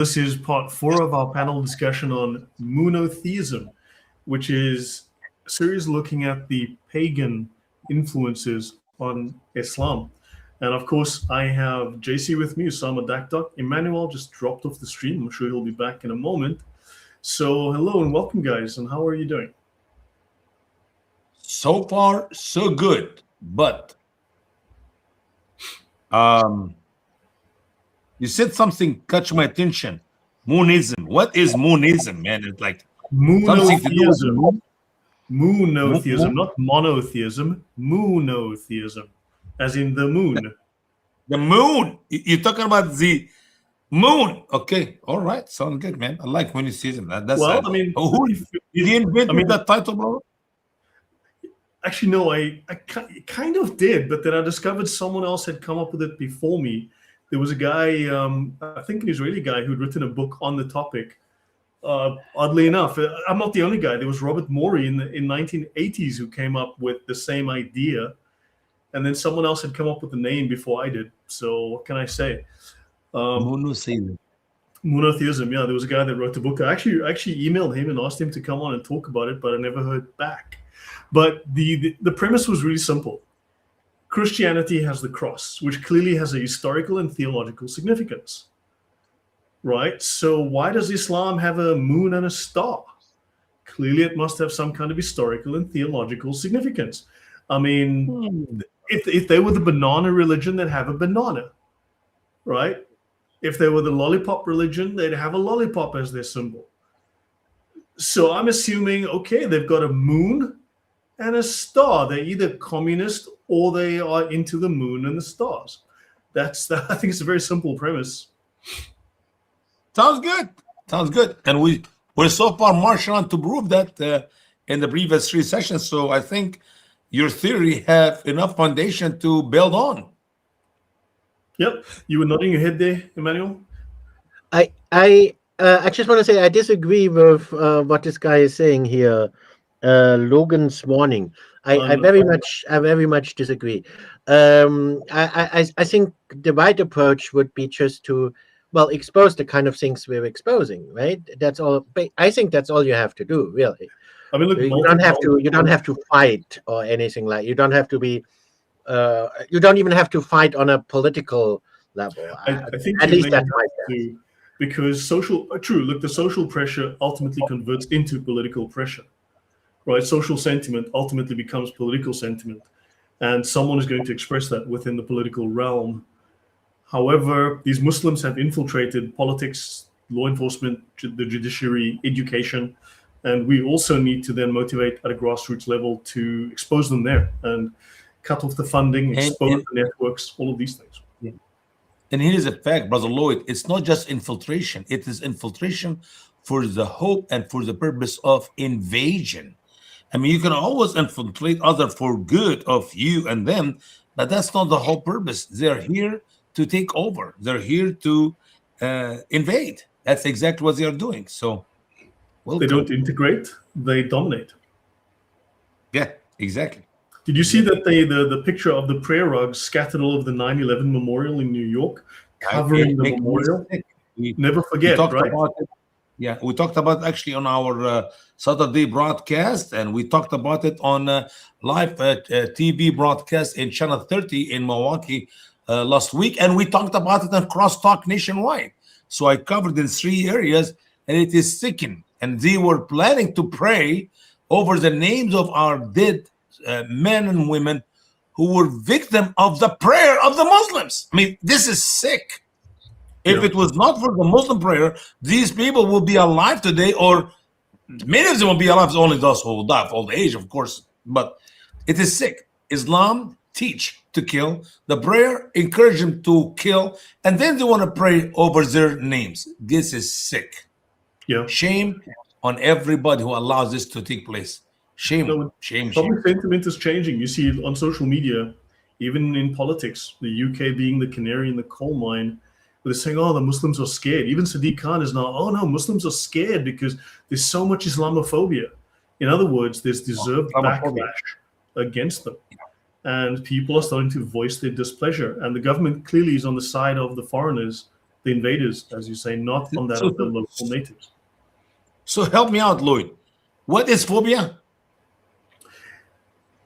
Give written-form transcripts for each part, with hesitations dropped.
This is part 4 of our panel discussion on MOONotheism, which is a series looking at the pagan influences on Islam. And of course, I have JC with me, Osama Dakdok. Emmanuel just dropped off the stream. I'm sure he'll be back in a moment. So hello and welcome, guys. And how are you doing? So far, so good. But you said something catch my attention. Moonism. What is moonism, man? It's like MOOnotheism. MOOnotheism, not monotheism. MOOnotheism, as in the moon. The moon. You're talking about the moon. Okay. All right. Sounds good, man. I like monotheism. That's well, I mean, who did you invent that title, bro? Actually, no, I kind of did, but then I discovered someone else had come up with it before me. There was a guy, I think an Israeli guy, who'd written a book on the topic. Oddly enough, I'm not the only guy. There was Robert Morey in 1980s who came up with the same idea, and then someone else had come up with the name before I did. So what can I say? Monotheism. Moonotheism. Yeah, there was a guy that wrote the book. I actually emailed him and asked him to come on and talk about it, but I never heard back. But the premise was really simple. Christianity has the cross, which clearly has a historical and theological significance, right? So why does Islam have a moon and a star? Clearly, it must have some kind of historical and theological significance. I mean, if they were the banana religion, they'd have a banana, right? If they were the lollipop religion, they'd have a lollipop as their symbol. So I'm assuming, okay, they've got a moon and a star. They're either communist or they are into the moon and the stars. I think it's a very simple premise. Sounds good. Sounds good. And we're so far marching on to prove that in the previous 3 sessions. So I think your theory have enough foundation to build on. Yep. You were nodding your head there, Emmanuel? I just want to say I disagree with what this guy is saying here. Logan's warning. I very much disagree. I think the right approach would be just to expose the kind of things we're exposing, right? That's all. I think that's all you have to do, really. I mean, look, you don't have to fight or anything like. You don't have to be. You don't even have to fight on a political level. I think at least that's my sense. Because the social pressure ultimately converts into political pressure. Right, social sentiment ultimately becomes political sentiment, and someone is going to express that within the political realm. However, these Muslims have infiltrated politics, law enforcement, the judiciary, education, and we also need to then motivate at a grassroots level to expose them there and cut off the funding, expose the networks, all of these things. Yeah. And here's a fact, Brother Lloyd, it's not just infiltration, it is infiltration for the hope and for the purpose of invasion. I mean, you can always infiltrate others for good of you and them, but that's not the whole purpose. They're here to take over. They're here to invade. That's exactly what they are doing. So, they don't integrate; they dominate. Yeah, exactly. Did you see that the picture of the prayer rug scattered all over the 9/11 memorial in New York, covering the memorial? Never forget, right? Yeah, we talked about actually on our Saturday broadcast, and we talked about it on live TV broadcast in Channel 30 in Milwaukee last week, and we talked about it on Crosstalk nationwide. So I covered in 3 areas, and it is sickening. And they were planning to pray over the names of our dead men and women who were victim of the prayer of the Muslims. I mean, this is sick. If it was not for the Muslim prayer, these people would be alive today, or many of them will be alive, only those who will die of old age, of course. But it is sick. Islam teach to kill. The prayer encourage them to kill, and then they want to pray over their names. This is sick. Yeah. Shame on everybody who allows this to take place. Shame. Public sentiment is changing. You see it on social media, even in politics. The UK being the canary in the coal mine. They're saying, oh, the Muslims are scared. Even Sadiq Khan is now, oh no, Muslims are scared because there's so much Islamophobia. In other words, there's deserved backlash against them. And people are starting to voice their displeasure. And the government clearly is on the side of the foreigners the invaders, as you say, not on that of the local natives. So help me out, Lloyd. What is phobia?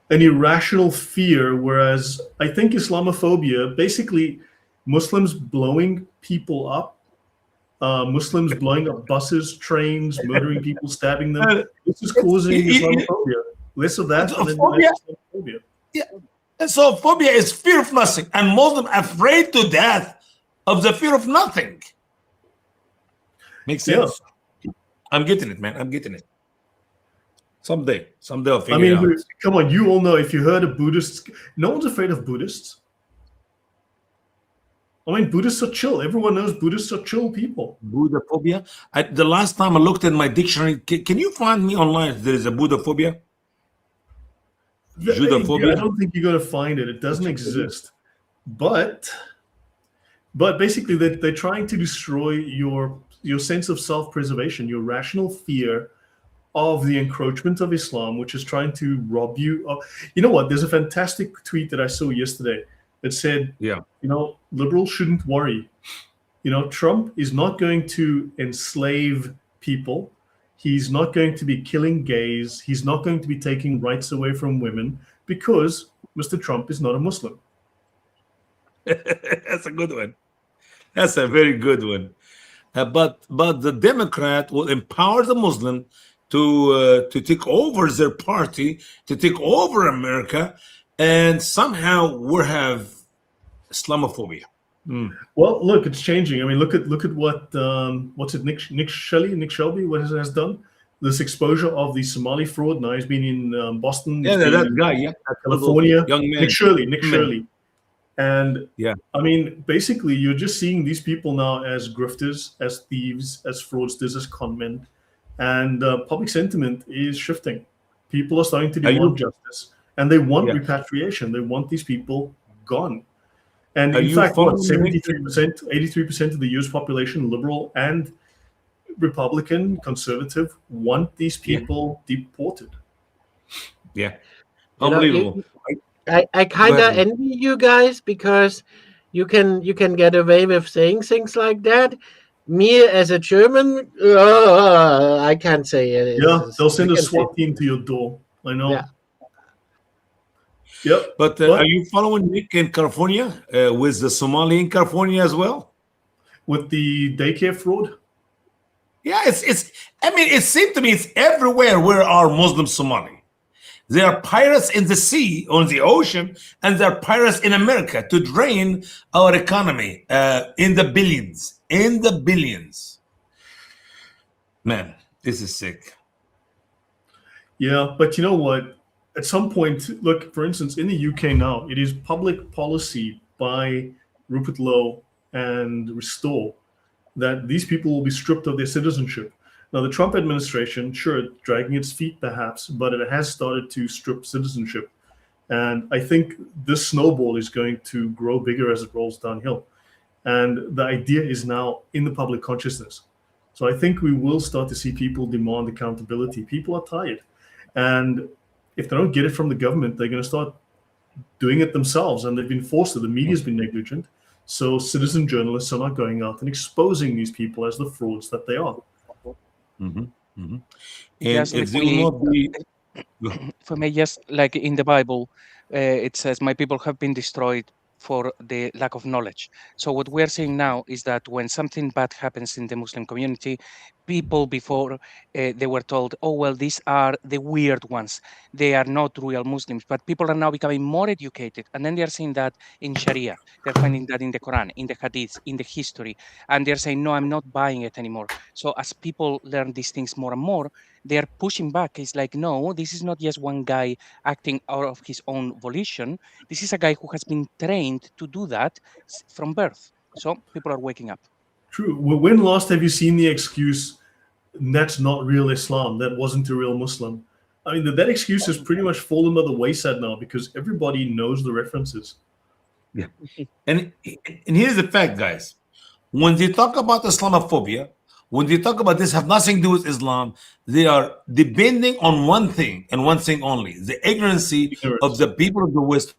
An irrational fear, whereas I think Islamophobia, basically Muslims blowing people up, Muslims blowing up buses, trains, murdering people, stabbing them. This is causing Islamophobia. Less of that and then less Islamophobia. Yeah. And so phobia is fear of nothing, and Muslims afraid to death of the fear of nothing. Makes sense. Yeah. I'm getting it, man. I'm getting it. Someday I'll figure it out. Come on, you all know, if you heard of Buddhists, no one's afraid of Buddhists. I mean, Buddhists are chill. Everyone knows Buddhists are chill people. Buddha phobia. The last time I looked at my dictionary, can you find me online if there is a Buddha phobia? Judophobia? I don't think you're going to find it. It doesn't exist. But basically, they're trying to destroy your sense of self-preservation, your rational fear of the encroachment of Islam, which is trying to rob you of. You know what? There's a fantastic tweet that I saw yesterday that said, liberals shouldn't worry. Trump is not going to enslave people. He's not going to be killing gays. He's not going to be taking rights away from women because Mr. Trump is not a Muslim. That's a good one. That's a very good one. But the Democrat will empower the Muslim to take over their party, to take over America, and somehow we'll have Islamophobia. Well, look, it's changing. I mean, look at what what's it? Nick Shelby, what has done? This exposure of the Somali fraud. Now he's been in Boston. Yeah, that guy. California. Young man. Nick Shirley. And I mean, basically, you're just seeing these people now as grifters, as thieves, as fraudsters, as conmen, and public sentiment is shifting. People are starting to demand justice, and they want repatriation. They want these people gone. And in fact, 73%, 83% of the U.S. population, liberal and Republican, conservative, want these people deported. Yeah, unbelievable. I kind of envy you guys because you can get away with saying things like that. Me as a German, I can't say it. They'll send a SWAT team to your door. I know. Yeah. Yep. But are you following Nick in California with the Somali in California as well? With the daycare fraud? Yeah, it's. I mean, it seems to me it's everywhere where are Muslim Somali. There are pirates in the sea, on the ocean, and there are pirates in America to drain our economy in the billions. In the billions. Man, this is sick. Yeah, but you know what? At some point, look, for instance, in the UK now, it is public policy by Rupert Lowe and Restore that these people will be stripped of their citizenship. Now, the Trump administration, sure, dragging its feet perhaps, but it has started to strip citizenship. And I think this snowball is going to grow bigger as it rolls downhill. And the idea is now in the public consciousness. So I think we will start to see people demand accountability. People are tired. And if they don't get it from the government, they're going to start doing it themselves. And they've been forced to. The media's been negligent. So citizen journalists are not going out and exposing these people as the frauds that they are. Mm-hmm. Mm-hmm. Yes, if they will not be... For me, just like in the Bible, it says, my people have been destroyed for the lack of knowledge. So what we're seeing now is that when something bad happens in the Muslim community, people before they were told, oh, well, these are the weird ones. They are not real Muslims. But people are now becoming more educated. And then they're seeing that in Sharia. They're finding that in the Quran, in the Hadith, in the history. And they're saying, no, I'm not buying it anymore. So as people learn these things more and more, they're pushing back. It's like, no, this is not just one guy acting out of his own volition. This is a guy who has been trained to do that from birth. So people are waking up. True. When last have you seen the excuse, that's not real Islam, that wasn't a real Muslim? I mean, that excuse has pretty much fallen by the wayside now because everybody knows the references. Yeah. And here's the fact, guys. When they talk about Islamophobia, when they talk about this have nothing to do with Islam, they are depending on one thing and one thing only, the ignorance of the people of the West.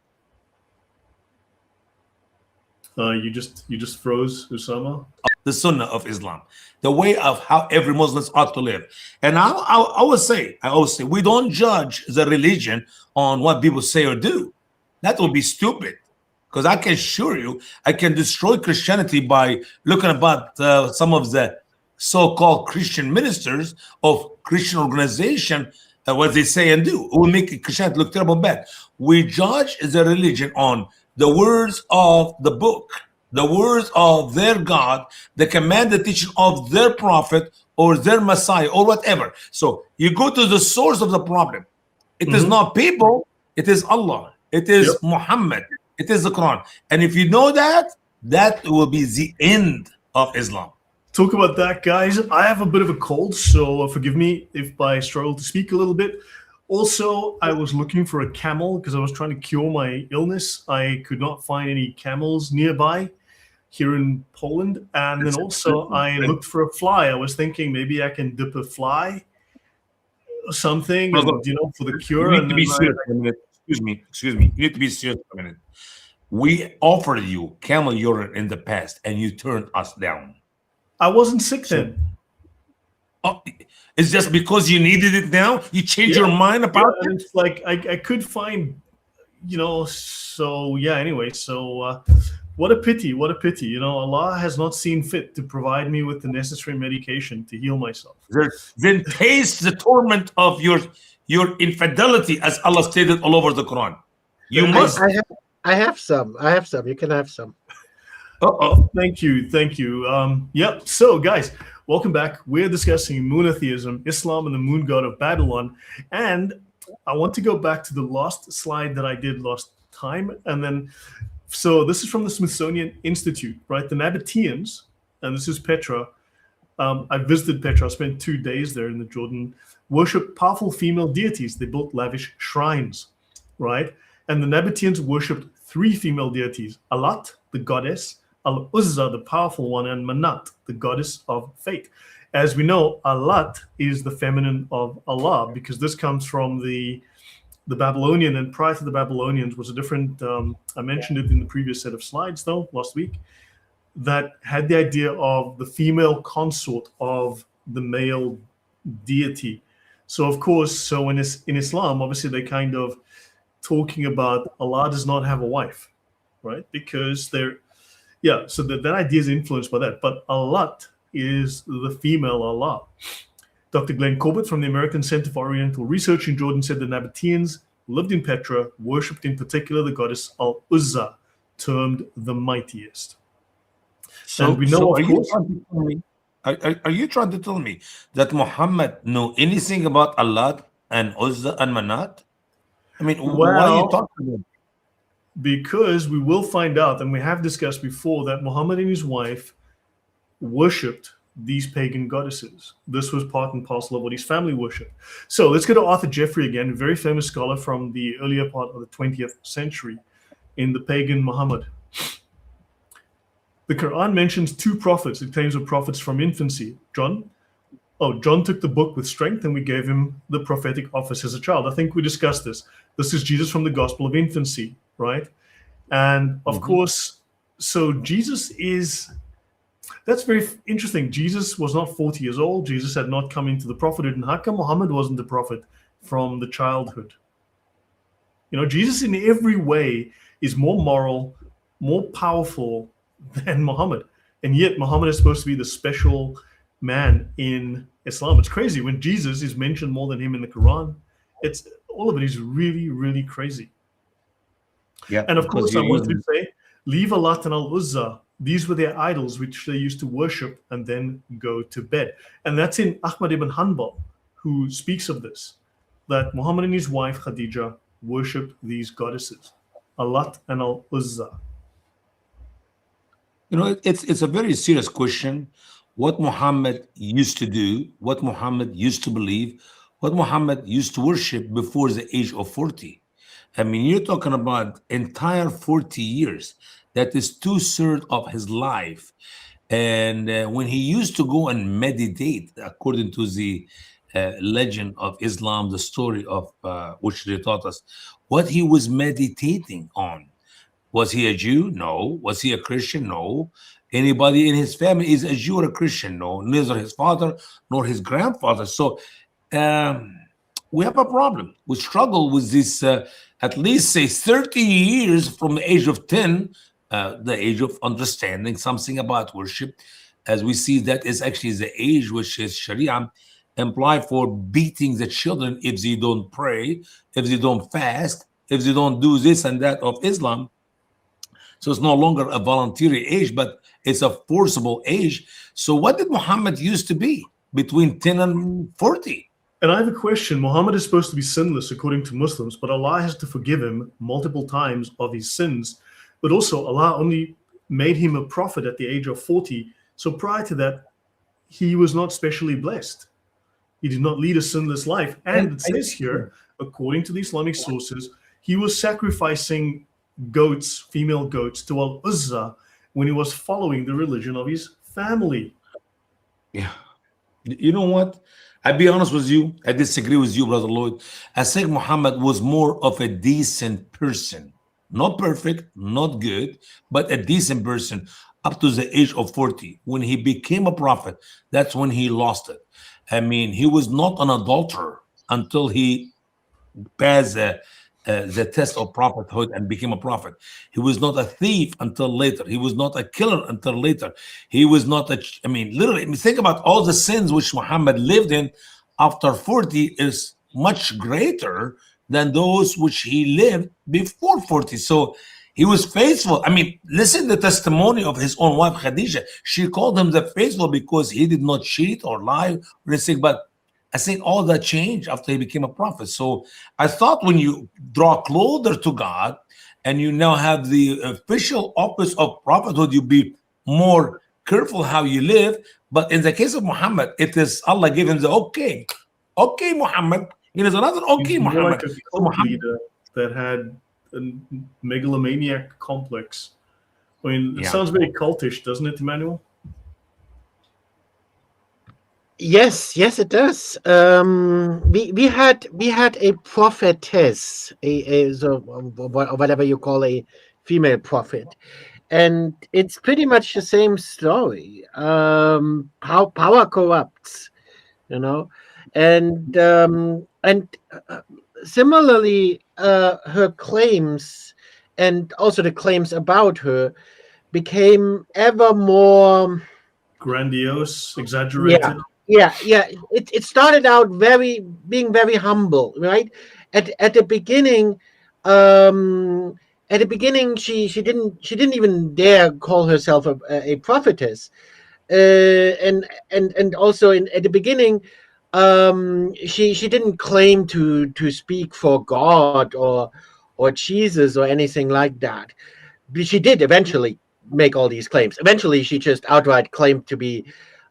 You just froze, Usama. The Sunnah of Islam, the way of how every Muslim ought to live. And I always say, we don't judge the religion on what people say or do. That would be stupid. Because I can assure you, I can destroy Christianity by looking about some of the so-called Christian ministers of Christian organization, what they say and do. It will make Christianity look terrible bad. We judge the religion on the words of the book, the words of their God, the command, the teaching of their prophet or their Messiah or whatever. So you go to the source of the problem. It is not people, it is Allah, it is Muhammad, it is the Quran. And if you know that, that will be the end of Islam. Talk about that, guys. I have a bit of a cold, so forgive me if I struggle to speak a little bit. Also, I was looking for a camel because I was trying to cure my illness. I could not find any camels nearby here in Poland. And then also I looked for a fly. I was thinking maybe I can dip a fly or something, and, for the cure. You need to be serious for a minute. Excuse me. You need to be serious for a minute. We offered you camel urine in the past and you turned us down. I wasn't sick then. Oh, it's just because you needed it now? You changed your mind about it? It's like I could find, so yeah, anyway. So what a pity. Allah has not seen fit to provide me with the necessary medication to heal myself. Then taste the torment of your infidelity, as Allah stated all over the Quran. You must. I have some. You can have some. Thank you. Yep. So, guys, welcome back. We're discussing moonotheism, Islam, and the moon god of Babylon. And I want to go back to the last slide that I did last time. And then, so this is from the Smithsonian Institute, right? The Nabateans, and this is Petra. I visited Petra. I spent 2 days there in the Jordan. Worship powerful female deities. They built lavish shrines, right? And the Nabateans worshipped 3 female deities: Alat, the goddess; Al-Uzza, the powerful one; and Manat, the goddess of fate. As we know, Alat is the feminine of Allah, because this comes from the Babylonian, and prior to the Babylonians was a different, I mentioned it in the previous set of slides though, last week, that had the idea of the female consort of the male deity. So of course, in Islam, obviously they kind of talking about Allah does not have a wife, right? Because so that idea is influenced by that. But Allah is the female Allah. Dr. Glenn Corbett from the American Center for Oriental Research in Jordan said the Nabateans lived in Petra, worshipped in particular the goddess Al-Uzza, termed the mightiest. So and we know, are you trying to tell me that Muhammad knew anything about Allah and Uzza and Manat? I mean, why are you talking about? Because we will find out, and we have discussed before, that Muhammad and his wife worshipped these pagan goddesses. This was part and parcel of what his family worshipped. So let's go to Arthur Jeffrey again, a very famous scholar from the earlier part of the 20th century in the pagan Muhammad. The Quran mentions 2 prophets. It claims were prophets from infancy. John took the book with strength, and we gave him the prophetic office as a child. I think we discussed this. This is Jesus from the Gospel of Infancy, right? And of course, so Jesus that's very interesting. Jesus was not 40 years old. Jesus had not come into the prophethood. And how come Muhammad wasn't the prophet from the childhood? Jesus in every way is more moral, more powerful than Muhammad. And yet Muhammad is supposed to be the special man in Islam. It's crazy when Jesus is mentioned more than him in the Quran. It's all of it is really, really crazy. Yeah. And of course, I wanted to say, leave Alat and Al-Uzza. These were their idols, which they used to worship and then go to bed. And that's in Ahmad ibn Hanbal, who speaks of this, that Muhammad and his wife Khadija worshipped these goddesses, Alat and Al-Uzza. It's a very serious question. What Muhammad used to do, what Muhammad used to believe, what Muhammad used to worship before the age of 40. I mean, you're talking about entire 40 years. That is 2/3 of his life. And when he used to go and meditate, according to the legend of Islam, the story of which they taught us, what he was meditating on Was he a Jew? No. Was he a Christian? No. Anybody in his family is a Jew or a Christian? No. Neither his father nor his grandfather. So we have a problem. We struggle with this at least, say, 30 years from the age of 10, the age of understanding something about worship, as we see that is actually the age which is Sharia imply for beating the children if they don't pray, if they don't fast, if they don't do this and that of Islam. So it's no longer a voluntary age, but it's a forcible age. So what did Muhammad used to be between 10 and 40? And I have a question. Muhammad is supposed to be sinless according to Muslims, but Allah has to forgive him multiple times of his sins. But also Allah only made him a prophet at the age of 40. So prior to that, he was not specially blessed. He did not lead a sinless life. And it says here, according to the Islamic sources, he was sacrificing goats, female goats, to Al-Uzza when he was following the religion of his family. Yeah. You know what? I'll be honest with you. I disagree with you, Brother Lloyd. I think Muhammad was more of a decent person. Not perfect, not good, but a decent person up to the age of 40. When he became a prophet, that's when he lost it. I mean, he was not an adulterer until he passed the test of prophethood and became a prophet. He was not a thief until later. He was not a killer until later. He was not literally, think about all the sins which Muhammad lived in after 40 is much greater than those which he lived before 40. So he was faithful. I mean, listen to the testimony of his own wife, Khadijah. She called him the faithful because he did not cheat or lie or anything, but I think all that changed after he became a prophet. So I thought when you draw closer to God and you now have the official office of prophethood, you be more careful how you live. But in the case of Muhammad, it is Allah gave him the okay, Muhammad. It is another okay, Muhammad. Like a cult leader that had a megalomaniac complex. I mean, it sounds very cultish, doesn't it, Emmanuel? Yes, it does. We had a prophetess, so whatever you call a female prophet, and it's pretty much the same story. How power corrupts, and similarly, her claims and also the claims about her became ever more grandiose, exaggerated. Yeah. It started out being very humble, right? At the beginning, she didn't even dare call herself a prophetess, and also at the beginning, she didn't claim to speak for God or Jesus or anything like that. But she did eventually make all these claims. Eventually, she just outright claimed to be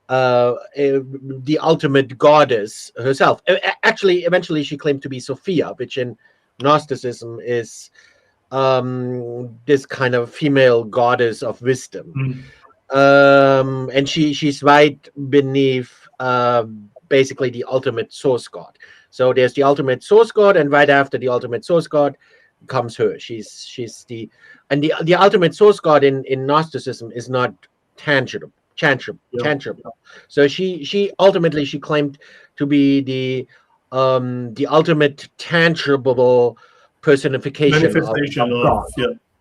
the ultimate goddess herself. Actually, eventually she claimed to be Sophia, which in Gnosticism is this kind of female goddess of wisdom. And she's right beneath basically the ultimate source god. So there's the ultimate source god, and right after the ultimate source god comes her. She's the ultimate source god in Gnosticism is not tangible. So she ultimately claimed to be the ultimate tangible personification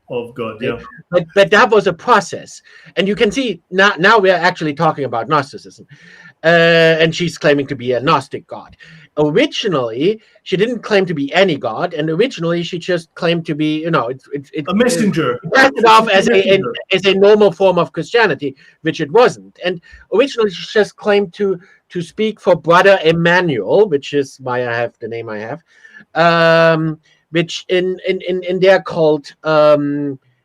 of God. Yeah. But that was a process, and you can see now we are actually talking about Gnosticism, and she's claiming to be a Gnostic god. Originally, she didn't claim to be any god, and originally she just claimed to be, a messenger. It started off as a normal form of Christianity, which it wasn't. And originally she just claimed to speak for Brother Emmanuel, which is why I have the name I have. Which in their cult,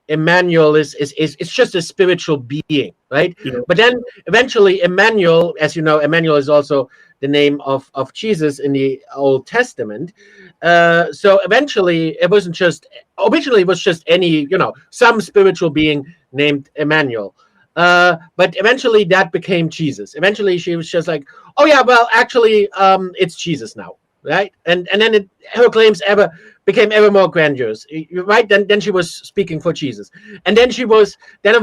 Emmanuel is just a spiritual being, right? Yeah. But then eventually Emmanuel, as you know, Emmanuel is also the name of Jesus in the Old Testament. So eventually it wasn't just, originally it was just any, some spiritual being named Emmanuel. But eventually that became Jesus. Eventually she was just like, oh yeah, well, actually, it's Jesus now, right? And then her claims ever became ever more grandiose. Right? Then she was speaking for Jesus, and then it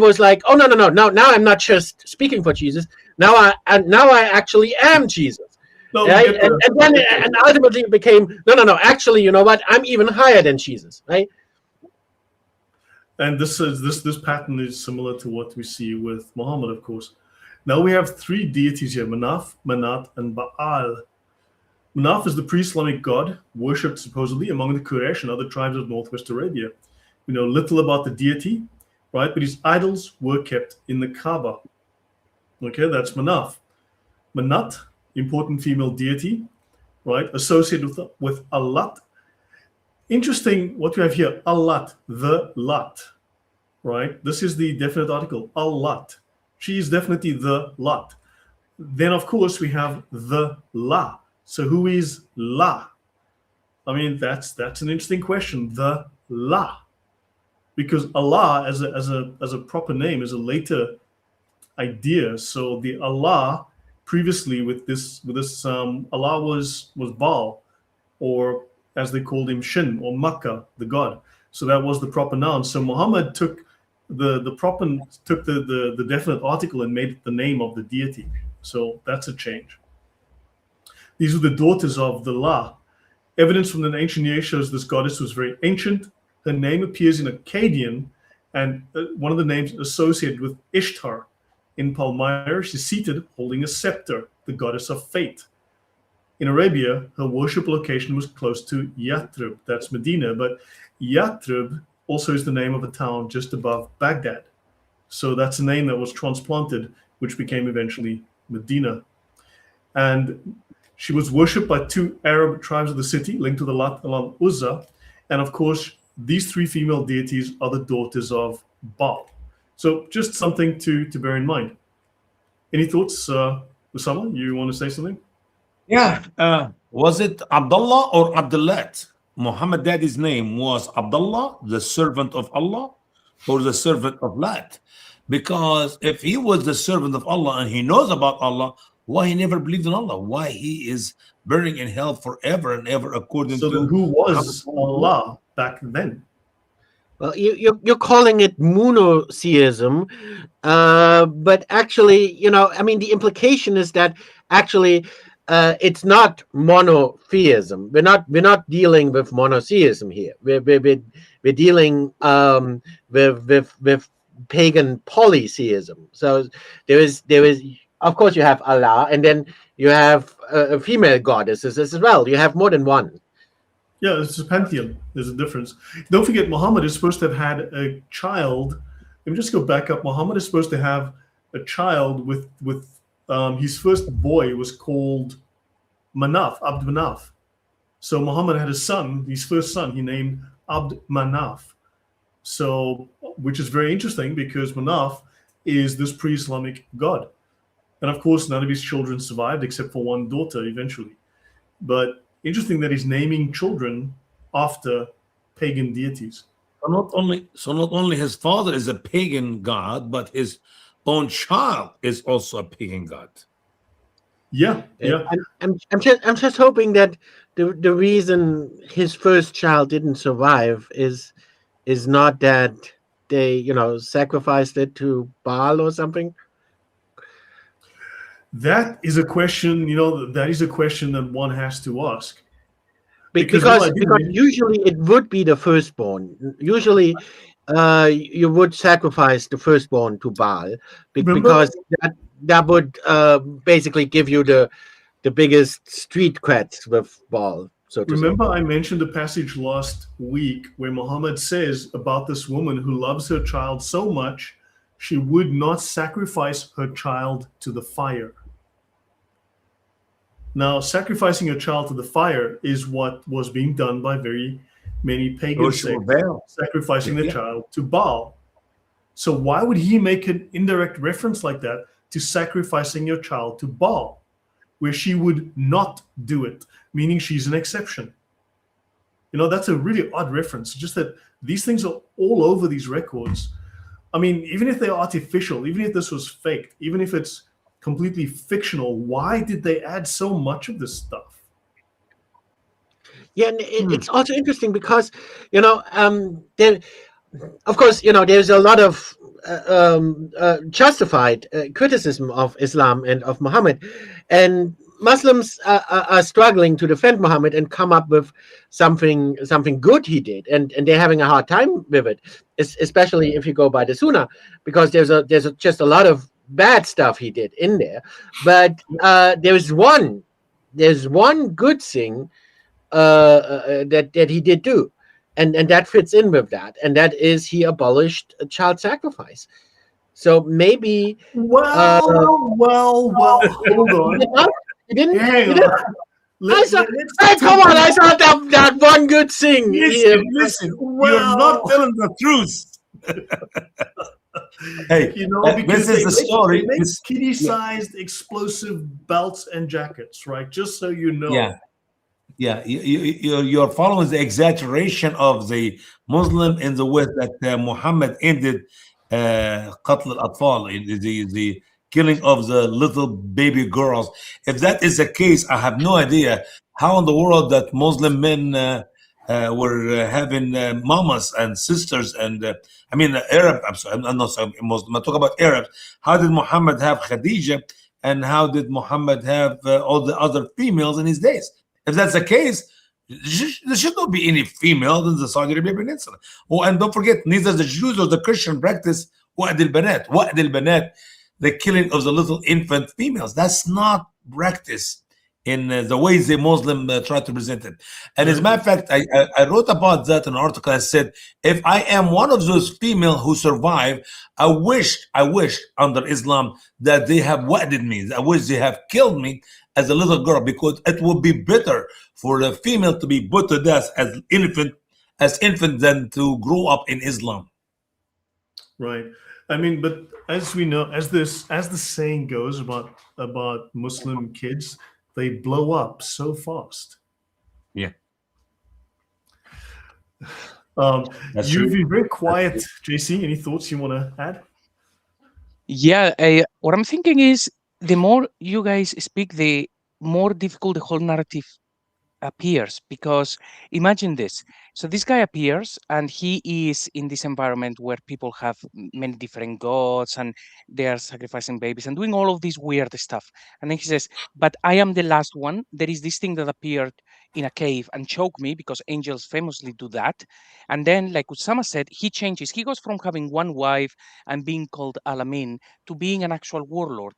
was like, oh no, now I'm not just speaking for Jesus. Now I actually am Jesus. No, Right? And ultimately it became no. Actually, you know what? I'm even higher than Jesus. Right? And this pattern is similar to what we see with Muhammad, of course. Now we have three deities here: Manaf, Manat, and Baal. Manaf is the pre-Islamic god worshipped supposedly among the Quraysh and other tribes of northwest Arabia. We know little about the deity, right? But his idols were kept in the Kaaba. Okay, that's Manaf. Manat, important female deity, right? Associated with Allat. Interesting what we have here, Allat, the Lat, right? This is the definite article, Allat. She is definitely the Lat. Then, of course, we have the La. So who is La? I mean, that's an interesting question. The La, because Allah as a proper name is a later idea. So the Allah previously with this Allah was Baal, or as they called him, Shin, or Makkah, the god. So that was the proper noun. So Muhammad took the definite article and made it the name of the deity. So that's a change. These were the daughters of the La. Evidence from the ancient year shows this goddess was very ancient. Her name appears in Akkadian, and one of the names associated with Ishtar. In Palmyra, she's seated holding a scepter, the goddess of fate. In Arabia, her worship location was close to Yathrib, that's Medina, but Yathrib also is the name of a town just above Baghdad. So that's a name that was transplanted, which became eventually Medina. And she was worshipped by two Arab tribes of the city, linked to the Lat and Al-Uzza. And of course, these three female deities are the daughters of Baal. So just something to bear in mind. Any thoughts, Usama? You want to say something? Yeah. Was it Abdullah or Abdullat? Muhammad daddy's name was Abdullah, the servant of Allah, or the servant of Lat? Because if he was the servant of Allah and he knows about Allah, why he never believed in Allah? Why he is burning in hell forever and ever according to then who was Allah back then? Well, you're calling it monotheism, but actually, I mean, the implication is that actually it's not monotheism. We're not dealing with monotheism here. We're dealing with pagan polytheism. So there is. Of course, you have Allah, and then you have female goddesses as well. You have more than one. Yeah, it's a pantheon. There's a difference. Don't forget, Muhammad is supposed to have had a child. Let me just go back up. Muhammad is supposed to have a child with his first boy was called Manaf, Abd Manaf. So Muhammad had a son, his first son, he named Abd Manaf. So, which is very interesting because Manaf is this pre-Islamic god. And of course, none of his children survived except for one daughter eventually. But interesting that he's naming children after pagan deities. So not only his father is a pagan god, but his own child is also a pagan god. Yeah. I'm just hoping that the reason his first child didn't survive is not that they sacrificed it to Baal or something. That is a question, that is a question that one has to ask. Because usually it would be the firstborn. Usually you would sacrifice the firstborn to Baal because that would basically give you the biggest street creds with Baal. So remember, I mentioned a passage last week where Muhammad says about this woman who loves her child so much, she would not sacrifice her child to the fire. Now, sacrificing a child to the fire is what was being done by very many pagan sects, sacrificing the child to Baal. So why would he make an indirect reference like that to sacrificing your child to Baal, where she would not do it, meaning she's an exception? That's a really odd reference, just that these things are all over these records. I mean, even if they're artificial, even if this was faked, even if it's completely fictional, why did they add so much of this stuff? Yeah, and it's also interesting because, there, of course, there's a lot of justified criticism of Islam and of Muhammad, and Muslims are struggling to defend Muhammad and come up with something good he did, and they're having a hard time with it, especially if you go by the Sunnah, because there's just a lot of bad stuff he did in there, but there's one good thing that he did do, and that fits in with that, and that is he abolished child sacrifice. So maybe Well, hold on. he didn't. Hang He didn't. on. Come on! I saw that one good thing. Listen, you're not telling the truth. Hey, because this is the story. They make kitty-sized explosive belts and jackets, right? Just so you know. Yeah, you're following the exaggeration of the Muslim in the West that Muhammad ended qatl al-atfal, the killing of the little baby girls. If that is the case, I have no idea how in the world that Muslim men were having mamas and sisters and Arab. I'm not Muslim. I talk about Arabs. How did Muhammad have Khadija, and how did Muhammad have all the other females in his days? If that's the case, there should not be any female in the Saudi Arabia Peninsula. Oh, and don't forget, neither the Jews or the Christian practice wa'd al-banat, the killing of the little infant females. That's not practice in the ways the Muslim try to present it. And as a matter of fact, I wrote about that in an article. I said, if I am one of those female who survived, I wish under Islam that they have wa'ded me. I wish they have killed me as a little girl, because it would be better for the female to be put to death as infant than to grow up in Islam. Right. But as we know, as the saying goes about Muslim kids, they blow up so fast. Yeah. You've been very quiet, JC. Any thoughts you want to add? Yeah, what I'm thinking is, the more you guys speak, the more difficult the whole narrative appears, because imagine this. So this guy appears and he is in this environment where people have many different gods and they are sacrificing babies and doing all of this weird stuff. And then he says, but I am the last one. There is this thing that appeared in a cave and choked me, because angels famously do that. And then, like Usama said, he changes. He goes from having one wife and being called Alamin to being an actual warlord.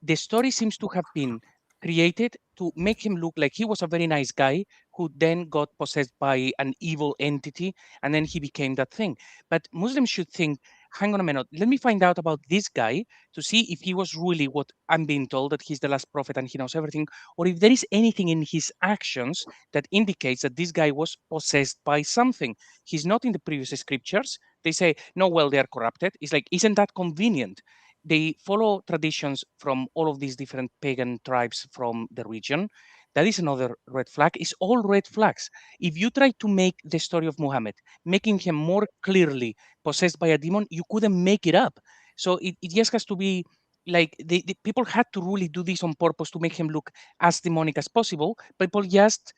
The story seems to have been created to make him look like he was a very nice guy who then got possessed by an evil entity, and then he became that thing. But Muslims should think, hang on a minute, let me find out about this guy to see if he was really what I'm being told, that he's the last prophet and he knows everything, or if there is anything in his actions that indicates that this guy was possessed by something. He's not in the previous scriptures. They say, no, well, they are corrupted. It's like, isn't that convenient? They follow traditions from all of these different pagan tribes from the region. That is another red flag. It's all red flags. If you try to make the story of Muhammad, making him more clearly possessed by a demon, you couldn't make it up. So it just has to be like the people had to really do this on purpose to make him look as demonic as possible. People just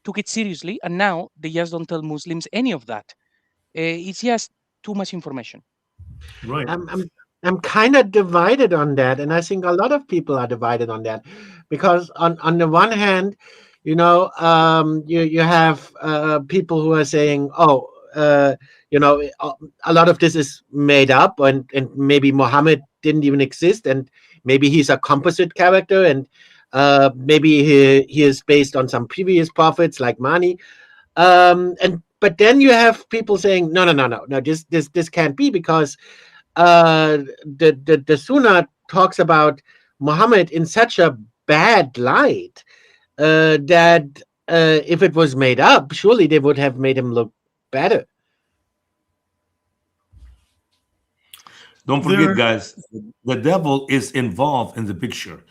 took it seriously, and now they just don't tell Muslims any of that. It's just too much information. Right. I'm kind of divided on that, and I think a lot of people are divided on that, because on the one hand, you have people who are saying, a lot of this is made up, and maybe Muhammad didn't even exist, and maybe he's a composite character, and maybe he is based on some previous prophets like Mani, but then you have people saying, no, this can't be, because the Sunnah talks about Muhammad in such a bad light that if it was made up, surely they would have made him look better. Don't forget, guys, the devil is involved in the picture.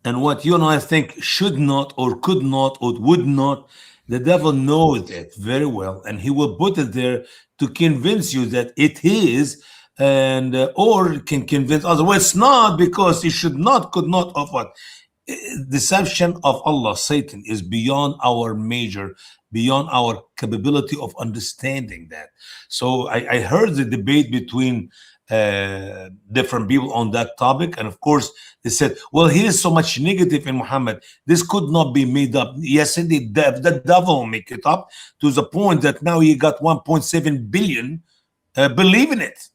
And what you and I think should not or could not or would not, the devil knows it very well. And he will put it there to convince you that it is, and or can convince others. Well, it's not, because he should not, could not, of what? Deception of Allah, Satan, is beyond our major beyond our capability of understanding that. So I heard the debate between different people on that topic, and of course they said, well, here's so much negative in Muhammad, this could not be made up. Yes, indeed, the devil make it up, to the point that now you got 1.7 billion believe in it.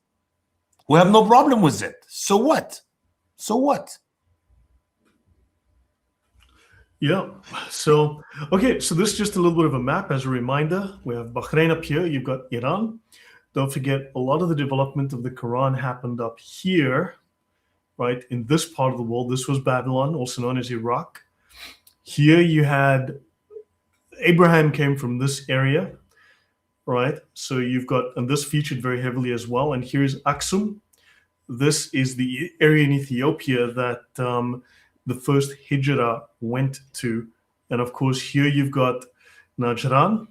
We have no problem with it. So what? So what? Yeah. So, okay. So this is just a little bit of a map as a reminder. We have Bahrain up here. You've got Iran. Don't forget, a lot of the development of the Quran happened up here, right? In this part of the world. This was Babylon, also known as Iraq. Here you had Abraham came from this area, right? So you've got, and this featured very heavily as well. And here's Aksum. This is the area in Ethiopia that the first Hijrah went to. And of course, here you've got Najran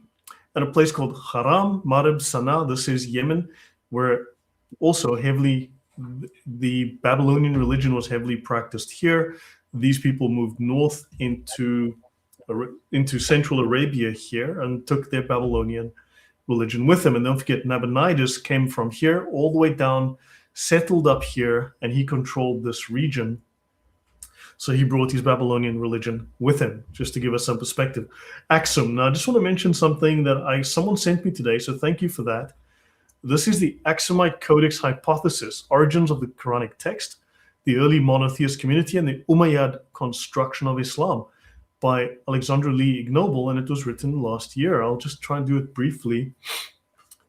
and a place called Haram, Marib, Sana'a. This is Yemen, where also heavily, the Babylonian religion was heavily practiced here. These people moved north into Central Arabia here and took their Babylonian religion with them. And don't forget, Nabonidus came from here all the way down, settled up here, and he controlled this region. So he brought his Babylonian religion with him, just to give us some perspective. Aksum. Now, I just want to mention something that someone sent me today, so thank you for that. This is the Aksumite Codex Hypothesis, Origins of the Quranic Text, the Early Monotheist Community, and the Umayyad Construction of Islam by Alexander Lee Ignoble, and it was written last year. I'll just try and do it briefly.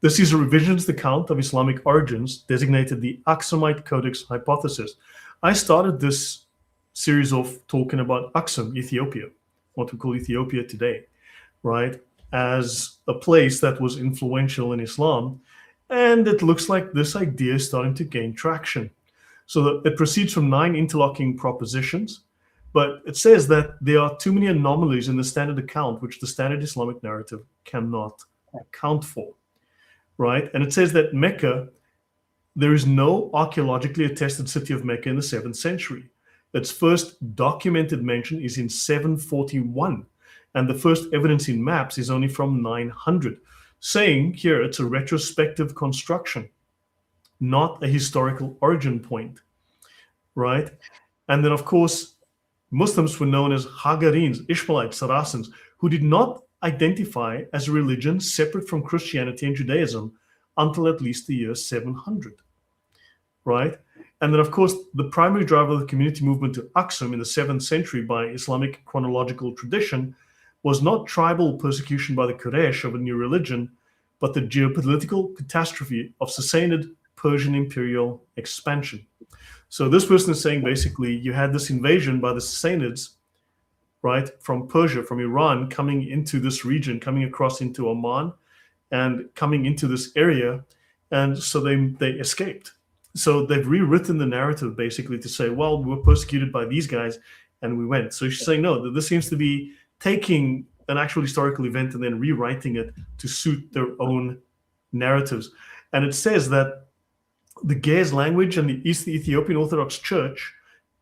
This is a revisionist account of Islamic origins, designated the Aksumite Codex Hypothesis. I started this series of talking about Aksum, Ethiopia, what we call Ethiopia today, right, as a place that was influential in Islam. And it looks like this idea is starting to gain traction. So it proceeds from 9 interlocking propositions, but it says that there are too many anomalies in the standard account, which the standard Islamic narrative cannot account for, right? And it says that Mecca, there is no archaeologically attested city of Mecca in the 7th century. Its first documented mention is in 741, and the first evidence in maps is only from 900, saying here it's a retrospective construction, not a historical origin point, right? And then, of course, Muslims were known as Hagarenes, Ishmaelites, Saracens, who did not identify as a religion separate from Christianity and Judaism until at least the year 700, right? And then, of course, the primary driver of the community movement to Aksum in the 7th century by Islamic chronological tradition was not tribal persecution by the Quraysh of a new religion, but the geopolitical catastrophe of Sassanid Persian imperial expansion. So this person is saying basically you had this invasion by the Sassanids, right, from Persia, from Iran, coming into this region, coming across into Oman and coming into this area. And so they escaped. So they've rewritten the narrative basically to say, well, we were persecuted by these guys and we went. So she's saying, no, this seems to be taking an actual historical event and then rewriting it to suit their own narratives. And it says that the Ge'ez language and the Ethiopian Orthodox Church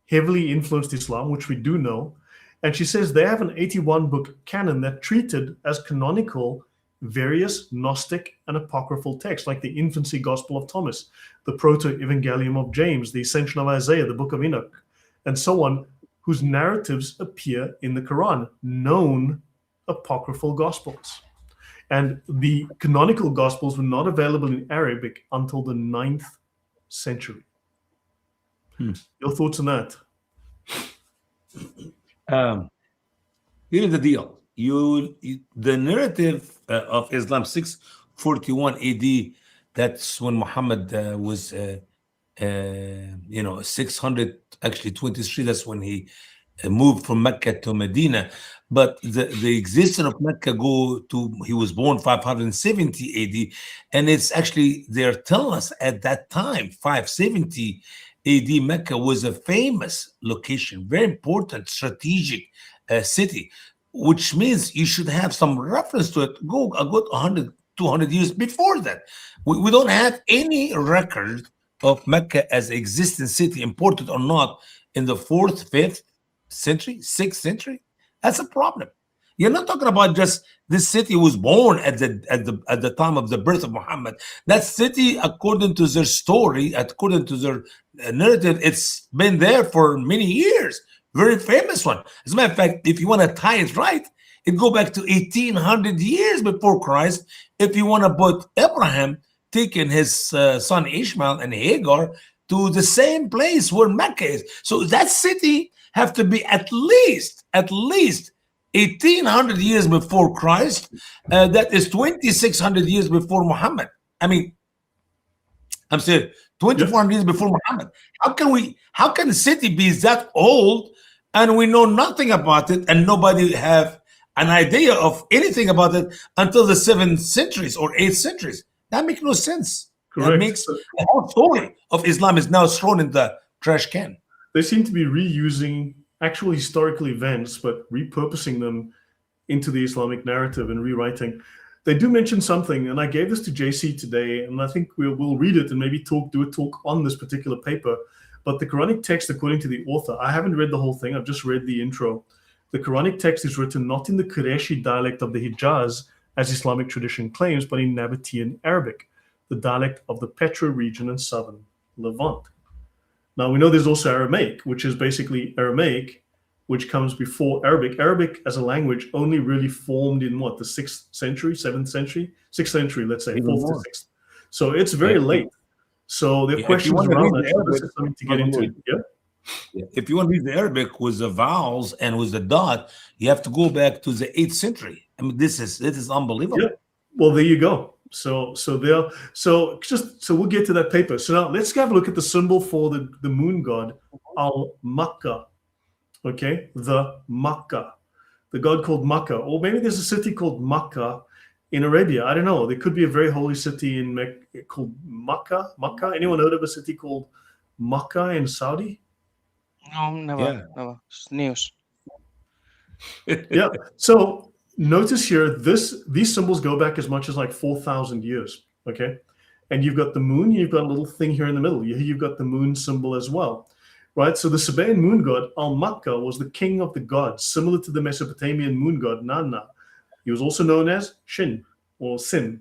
heavily influenced Islam, which we do know. And she says they have an 81-book canon that treated as canonical various Gnostic and apocryphal texts, like the Infancy Gospel of Thomas, the Proto-Evangelium of James, the Ascension of Isaiah, the Book of Enoch, and so on, whose narratives appear in the Quran, known apocryphal Gospels. And the canonical Gospels were not available in Arabic until the 9th century. Your thoughts on that? Here's the deal. The narrative of Islam 641 AD, that's when Muhammad was 600, actually 23, that's when he moved from Mecca to Medina. But the existence of Mecca he was born 570 AD, and it's actually, they're telling us at that time, 570 AD, Mecca was a famous location, very important strategic city, which means you should have some reference to it. Go a good 100, 200 years before that. We don't have any record of Mecca as an existing city, important or not, in the 4th, 5th century, 6th century. That's a problem. You're not talking about just this city was born at the time of the birth of Muhammad. That city, according to their story, according to their narrative, it's been there for many years. Very famous one. As a matter of fact, if you want to tie it right, it go back to 1800 years before Christ. If you want to put Abraham taking his son Ishmael and Hagar to the same place where Mecca is. So that city have to be at least 1800 years before Christ. That is 2600 years before Muhammad. I mean, I'm saying 2400 years before Muhammad. How can a city be that old and we know nothing about it and nobody have an idea of anything about it until the 7th centuries or 8th centuries? That makes no sense. Correct. That makes the whole story of Islam is now thrown in the trash can. They seem to be reusing actual historical events, but repurposing them into the Islamic narrative and rewriting. They do mention something, and I gave this to JC today, and I think we'll read it and maybe do a talk on this particular paper. But the Quranic text, according to the author, I haven't read the whole thing, I've just read the intro. The Quranic text is written not in the Qurayshi dialect of the Hijaz, as Islamic tradition claims, but in Nabatean Arabic, the dialect of the Petra region and southern Levant. Now, we know there's also Aramaic, which is basically Aramaic, which comes before Arabic. Arabic as a language only really formed in what, the 6th century, 7th century? 6th century, let's say, 4th to 6th. So it's very late. So there are questions around that. So this is something to get into. Yeah. If you want to read the Arabic with the vowels and with the dot, you have to go back to the 8th century. I mean, this is unbelievable. Yeah. Well, there you go. So we'll get to that paper. So now let's have a look at the symbol for the moon god, Al-Makkah. Okay, the Makkah, the god called Makkah, or maybe there's a city called Makkah in Arabia. I don't know. There could be a very holy city in Mecca called Makkah. Makkah. Anyone heard of a city called Makkah in Saudi? No, never. It's news. Yeah. So notice here, these symbols go back as much as like 4,000 years. Okay, and you've got the moon. You've got a little thing here in the middle. You've got the moon symbol as well. Right, so the Sabaean moon god Al-Makkah was the king of the gods, similar to the Mesopotamian moon god Nana. He was also known as Shin or Sin,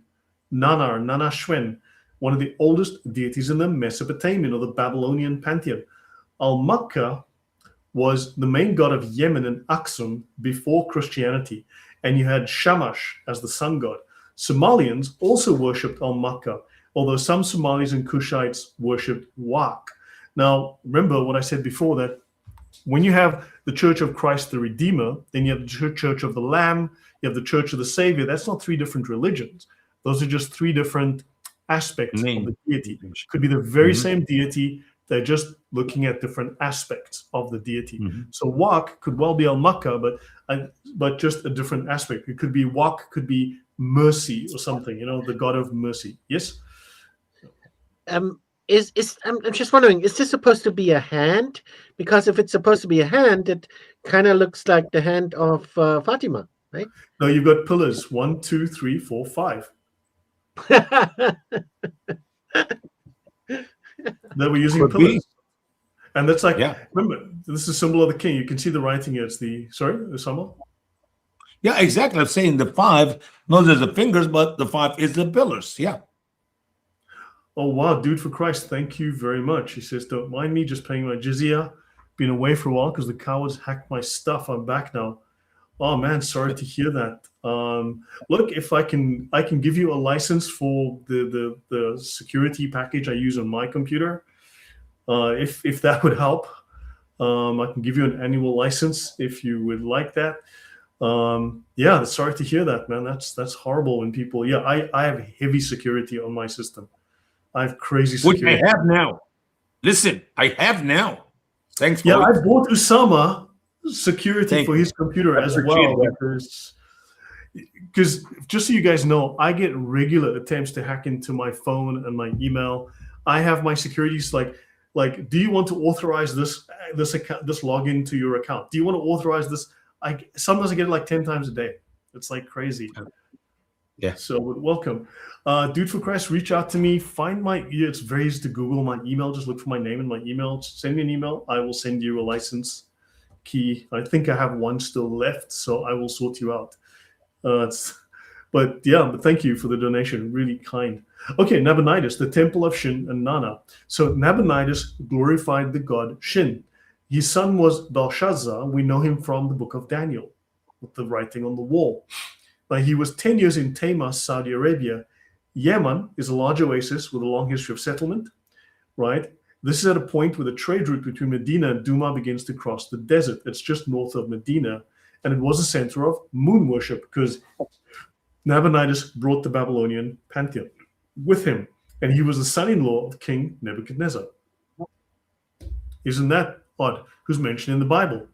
Nana or Nana Shwen, one of the oldest deities in the Mesopotamian or the Babylonian pantheon. Al-Makkah was the main god of Yemen and Aksum before Christianity, and you had Shamash as the sun god. Somalians also worshipped Al-Makkah, although some Somalis and Kushites worshipped Waq. Now, remember what I said before, that when you have the Church of Christ the Redeemer, then you have the Church of the Lamb, you have the Church of the Savior. That's not three different religions. Those are just three different aspects of the deity. Could be the very same deity. They're just looking at different aspects of the deity. So Waq could well be Al-Makkah, but just a different aspect. It could be Waq, could be mercy or something, the God of mercy. Yes? I'm just wondering, is this supposed to be a hand? Because if it's supposed to be a hand, it kind of looks like the hand of Fatima, right? No, you've got pillars. 1, 2, 3, 4, 5. That we're using pillars. And that's like, remember, this is a symbol of the king. You can see the writing here. It's the symbol? Yeah, exactly. I'm saying the 5, not just the fingers, but the 5 is the pillars. Yeah. Oh, wow, dude for Christ, thank you very much. He says, don't mind me just paying my jizya. Been away for a while because the cowards hacked my stuff. I'm back now. Oh, man, sorry to hear that. Look, if I can give you a license for the security package I use on my computer. If that would help. I can give you an annual license if you would like that. Yeah, sorry to hear that, man. That's horrible when people, I have heavy security on my system. I have crazy security. Which I have now. Listen, I have now. Thanks, Yeah, Lloyd. I bought Usama security for his computer as well because just so you guys know, I get regular attempts to hack into my phone and my email. I have my securities like, do you want to authorize this account, this login to your account? Do you want to authorize this? Sometimes I get it like 10 times a day. It's like crazy. Yeah. So welcome. Dude for Christ, reach out to me. Find it's very easy to Google my email. Just look for my name and my email. Send me an email. I will send you a license key. I think I have one still left, so I will sort you out. But thank you for the donation. Really kind. Okay, Nabonidus, the temple of Shin and Nana. So Nabonidus glorified the god Shin. His son was Belshazzar. We know him from the book of Daniel, with the writing on the wall. Now, he was 10 years in Tamas, Saudi Arabia. Yemen is a large oasis with a long history of settlement, right? This is at a point where the trade route between Medina and Duma begins to cross the desert. It's just north of Medina, and it was a center of moon worship because Nabonidus brought the Babylonian pantheon with him, and he was the son-in-law of King Nebuchadnezzar. Isn't that odd? Who's mentioned in the Bible?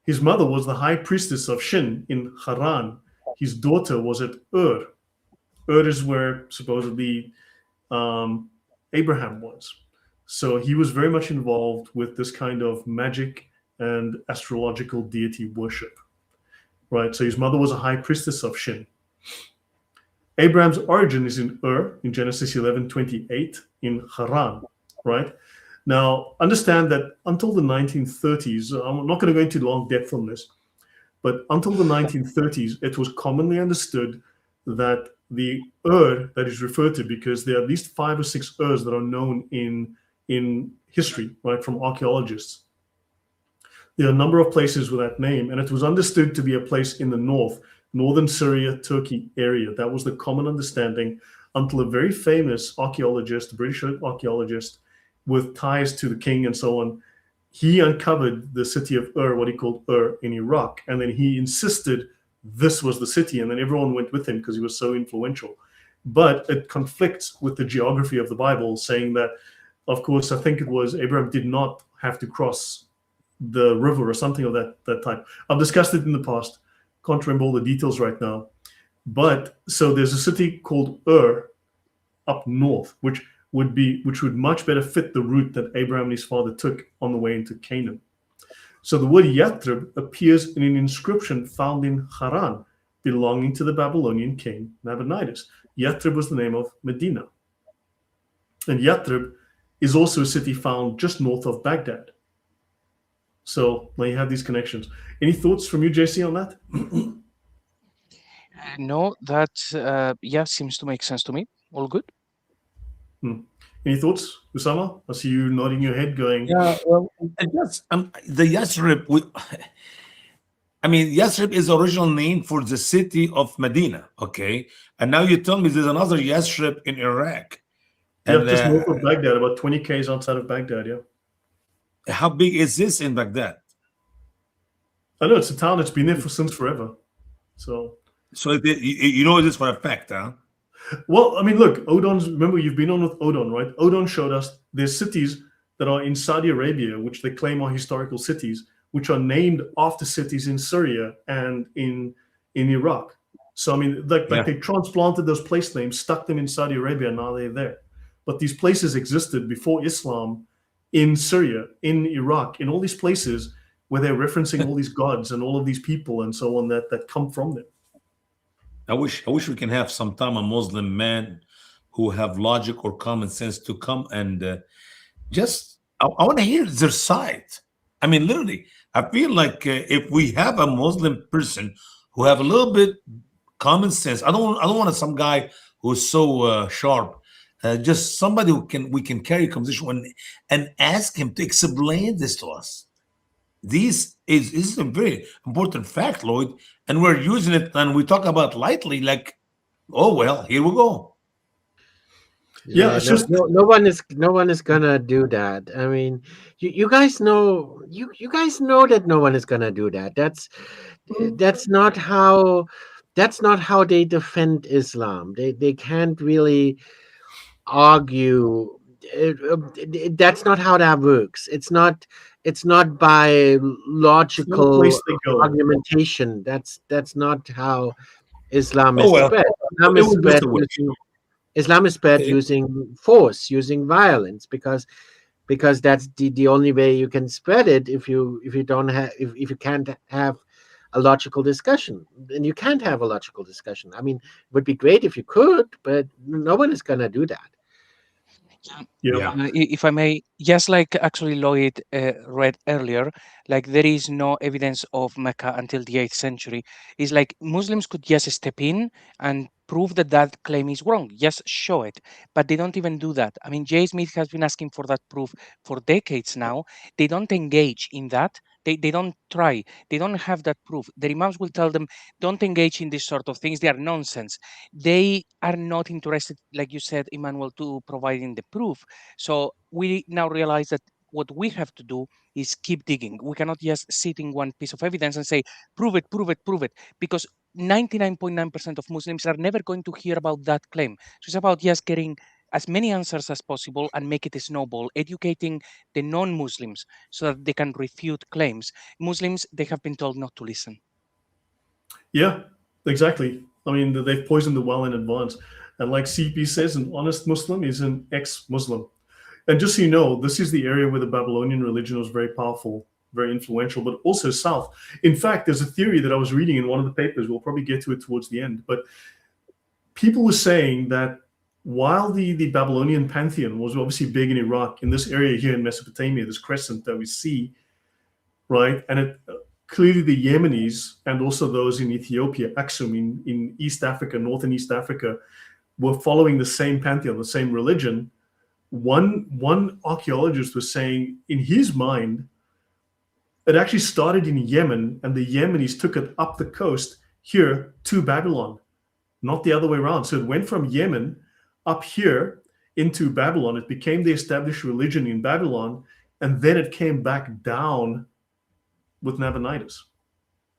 His mother was the high priestess of Shin in Haran. His daughter was at Ur. Ur is where supposedly Abraham was. So he was very much involved with this kind of magic and astrological deity worship, right? So his mother was a high priestess of Shin. Abraham's origin is in Ur, in Genesis 11:28, in Haran, right? Now, understand that until the 1930s, I'm not going to go into long depth on this, but until the 1930s, it was commonly understood that the Ur that is referred to, because there are at least 5 or 6 Urs that are known in history, right, from archaeologists. There are a number of places with that name, and it was understood to be a place in the northern Syria, Turkey area. That was the common understanding until a very famous archaeologist, British archaeologist, with ties to the king and so on, he uncovered the city of Ur, what he called Ur in Iraq, and then he insisted this was the city, and then everyone went with him because he was so influential. But it conflicts with the geography of the Bible, saying that, of course, I think it was Abraham did not have to cross the river or something of that type. I've discussed it in the past. Can't remember all the details right now. But so there's a city called Ur up north, which would much better fit the route that Abraham and his father took on the way into Canaan. So the word Yathrib appears in an inscription found in Haran, belonging to the Babylonian king Nabonidus. Yathrib was the name of Medina. And Yathrib is also a city found just north of Baghdad. So now you have these connections. Any thoughts from you, JC, on that? No, that seems to make sense to me. All good. Any thoughts, Usama? I see you nodding your head, going. Yeah, well, the Yathrib. Yathrib is the original name for the city of Medina. Okay, and now you tell me there's another Yathrib in Iraq. Yeah, just north of Baghdad, about 20 k's outside of Baghdad. Yeah. How big is this in Baghdad? I know it's a town that's been there since forever. So you know this for a fact, huh? Well, I mean, look, remember you've been on with Odon, right? Odon showed us there's cities that are in Saudi Arabia, which they claim are historical cities, which are named after cities in Syria and in Iraq. So, I mean, they transplanted those place names, stuck them in Saudi Arabia, and now they're there. But these places existed before Islam in Syria, in Iraq, in all these places where they're referencing all these gods and all of these people and so on that come from them. I wish we can have sometime a Muslim man who have logic or common sense to come and I want to hear their side. I mean, literally, I feel like if we have a Muslim person who have a little bit common sense, I don't want some guy who's so sharp. Just somebody we can carry conversation and ask him to explain this to us. This is a very important fact, Lloyd, and we're using it and we talk about lightly, like, oh well, here we go. Yeah, it's just no one is gonna do that. I mean, you guys know that no one is gonna do that. That's not how they defend Islam. They can't really argue. That's not how that works. It's not by logical argumentation. That's not how Islam is spread. Islam is spread using force, using violence, because that's the only way you can spread it. If you can't have a logical discussion, and you can't have a logical discussion. I mean, it would be great if you could, but no one is gonna do that. Yeah. If I may, just like actually Lloyd read earlier, like there is no evidence of Mecca until the 8th century. It's like Muslims could just step in and prove that that claim is wrong, just show it. But they don't even do that. I mean, Jay Smith has been asking for that proof for decades now. They don't engage in that. They don't try. They don't have that proof. The imams will tell them, don't engage in these sort of things. They are nonsense. They are not interested, like you said, Emmanuel, to providing the proof. So we now realize that what we have to do is keep digging. We cannot just sit in one piece of evidence and say, prove it, prove it, prove it, because 99.9% of Muslims are never going to hear about that claim. So it's about just getting as many answers as possible and make it a snowball, educating the non-Muslims so that they can refute claims. Muslims, they have been told not to listen. Yeah, exactly. I mean, they've poisoned the well in advance. And like CP says, an honest Muslim is an ex-Muslim. And just so you know, this is the area where the Babylonian religion was very powerful, very influential, but also south. In fact, there's a theory that I was reading in one of the papers. We'll probably get to it towards the end. But people were saying that while the Babylonian pantheon was obviously big in Iraq, in this area here in Mesopotamia, this crescent that we see, right? And it clearly the Yemenis and also those in Ethiopia, Aksum in East Africa, North and East Africa, were following the same pantheon, the same religion. One archaeologist was saying, in his mind, it actually started in Yemen, and the Yemenis took it up the coast here to Babylon, not the other way around. So it went from Yemen up here into Babylon. It became the established religion in Babylon, and then it came back down with Nabonidus.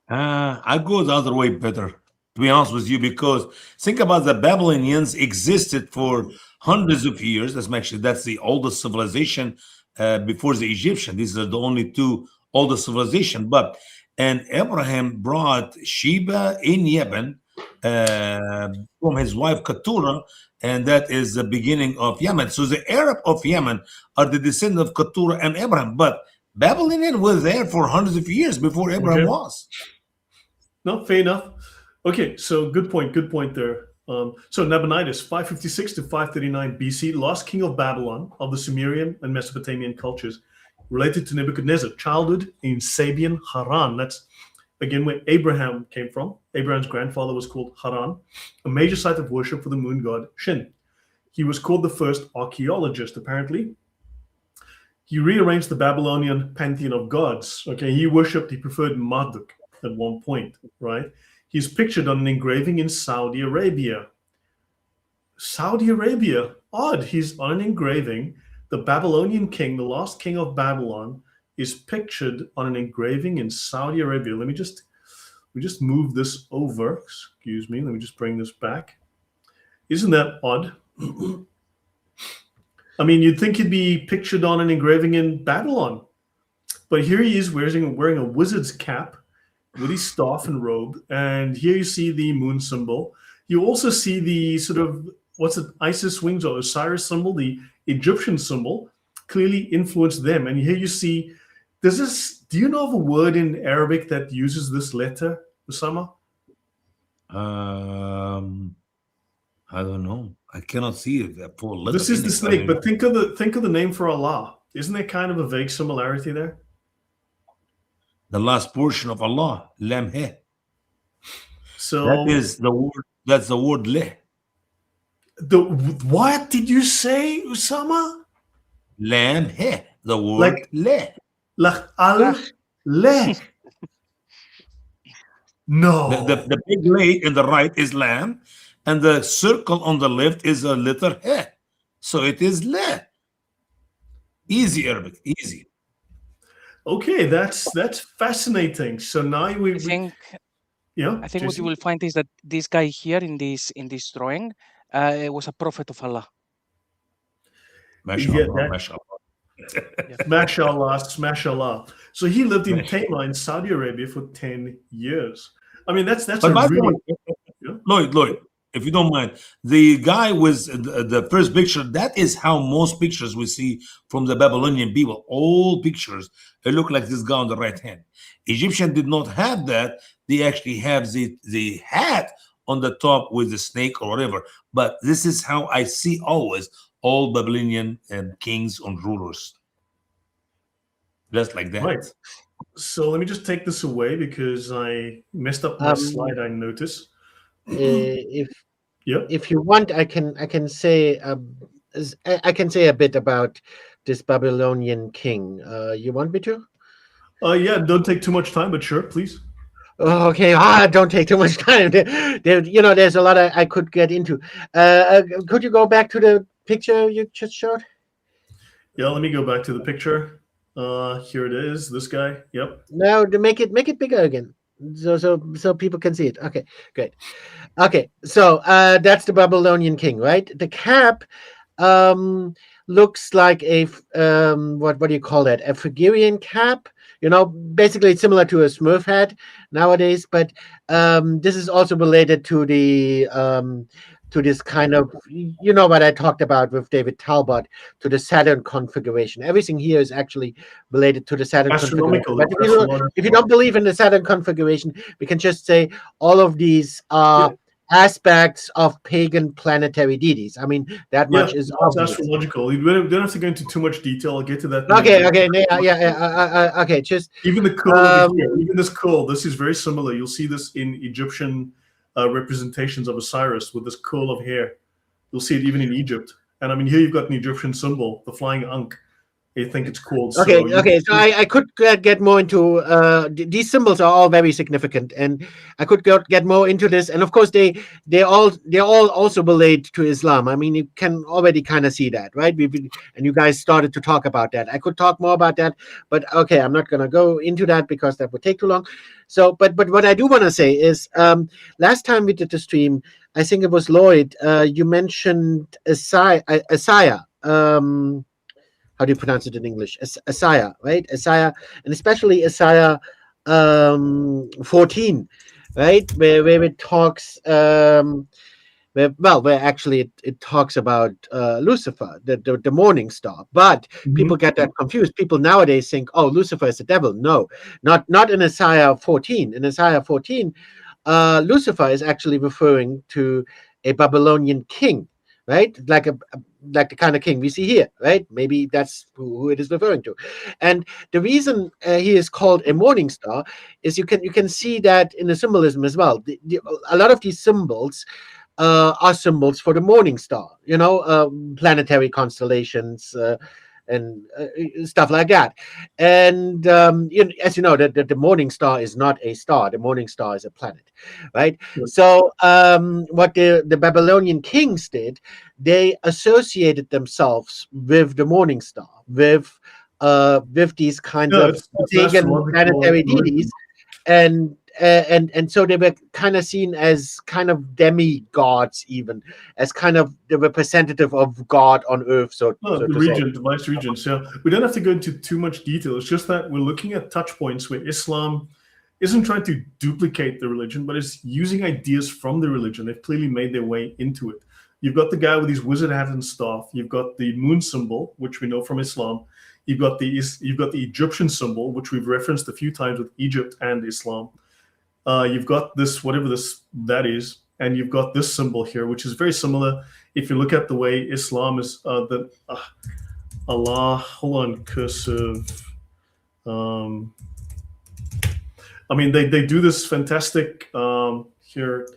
I go the other way better, to be honest with you, because think about the Babylonians existed for hundreds of years. That's the oldest civilization before the Egyptian. These are the only two oldest civilization. And Abraham brought Sheba in Yemen from his wife Keturah, and that is the beginning of Yemen. So the Arab of Yemen are the descendant of Keturah and Abraham, but Babylonian was there for hundreds of years before Abraham was. No, fair enough. Okay, so good point there. So Nabonidus, 556 to 539 BC, last king of Babylon, of the Sumerian and Mesopotamian cultures, related to Nebuchadnezzar, childhood in Sabian Haran. That's again where Abraham came from. Abraham's grandfather was called Haran, a major site of worship for the moon god Shin. He was called the first archaeologist, apparently. He rearranged the Babylonian pantheon of gods. Okay, he preferred Marduk at one point, right? He's pictured on an engraving in Saudi Arabia. Saudi Arabia, odd. He's on an engraving. The Babylonian king, the last king of Babylon, is pictured on an engraving in Saudi Arabia. Let me just move this over. Excuse me. Let me just bring this back. Isn't that odd? I mean, you'd think he'd be pictured on an engraving in Babylon. But here he is wearing a wizard's cap with his staff and robe. And here you see the moon symbol. You also see the sort of, Isis wings or Osiris symbol, the Egyptian symbol, clearly influenced them. And here you see, do you know of a word in Arabic that uses this letter, Osama? I don't know. I cannot see it. This is the snake, but think of the name for Allah. Isn't there kind of a vague similarity there? The last portion of Allah, Lam He. So that is the word. That's the word Leh. What did you say, Usama? Lam He. The word Leh. Leh. No. The big lay in the right is Lam, and the circle on the left is a letter He. So it is Leh. Easy Arabic, easy. Okay, that's fascinating. So now I think Jason? what you will find is that this guy here in this drawing was a prophet of Allah. Mashallah. So he lived in Tama in Saudi Arabia for 10 years. I mean, that's a really... Lloyd, if you don't mind, the guy with the first picture, that is how most pictures we see from the Babylonian people. All pictures, they look like this guy on the right hand. Egyptian did not have that. They actually have the hat on the top with the snake or whatever. But this is how I see always all Babylonian kings and rulers. Just like that. Right. So let me just take this away because I messed up my slide, I notice. If you want, I can say a bit about this Babylonian king. You want me to? Yeah, don't take too much time, but sure, please. Okay, don't take too much time. There's a lot I could get into. Could you go back to the picture you just showed? Yeah, let me go back to the picture. Here it is. This guy. Yep. Now to make it bigger again, so people can see it. Okay, great. Okay, so that's the Babylonian king, right? The cap looks like a what do you call that? A Phrygian cap. Basically it's similar to a Smurf hat nowadays, but this is also related to the to this kind of, what I talked about with David Talbot, to the Saturn configuration. Everything here is actually related to the Saturn configuration. But if you don't believe in the Saturn configuration, we can just say all of these are aspects of pagan planetary deities. I mean, that much is obvious. Astrological. You don't have to go into too much detail. I'll get to that. Okay. Okay. Just even the coal over here, even this coal, this is very similar. You'll see this in Egyptian representations of Osiris with this curl of hair. You'll see it even in Egypt. And I mean, here you've got an Egyptian symbol, the flying ankh. I think it's called. Okay. So I could get more into these symbols are all very significant, and I could get more into this. And of course, they all also relate to Islam. I mean, you can already kind of see that, right? And you guys started to talk about that. I could talk more about that, but okay, I'm not going to go into that because that would take too long. So, but what I do want to say is, last time we did the stream, I think it was Lloyd. You mentioned Isaiah. How do you pronounce it in English? Isaiah, right? Isaiah, and especially Isaiah 14, right? Where it talks, where actually it talks about Lucifer, the morning star. But people get that confused. People nowadays think, oh, Lucifer is the devil. No, not in Isaiah 14. In Isaiah 14, Lucifer is actually referring to a Babylonian king, right? Like the kind of king we see here, right? Maybe that's who it is referring to. And the reason he is called a morning star is you can see that in the symbolism as well. A lot of these symbols are symbols for the morning star, planetary constellations and stuff like that. And as you know, the morning star is not a star. The morning star is a planet, right? Yes. So what the Babylonian kings did, they associated themselves with the morning star, with these kinds of pagan planetary deities, and so they were kind of seen as kind of demigods, even as kind of the representative of God on earth. So the vice regent. So we don't have to go into too much detail. It's just that we're looking at touch points where Islam isn't trying to duplicate the religion, but is using ideas from the religion. They've clearly made their way into it. You've got the guy with his wizard hat and staff. You've got the moon symbol, which we know from Islam. You've got the Egyptian symbol, which we've referenced a few times with Egypt and Islam. You've got this, whatever that is, and you've got this symbol here, which is very similar. If you look at the way Islam is, Allah, hold on, cursive. I mean, they do this fantastic here.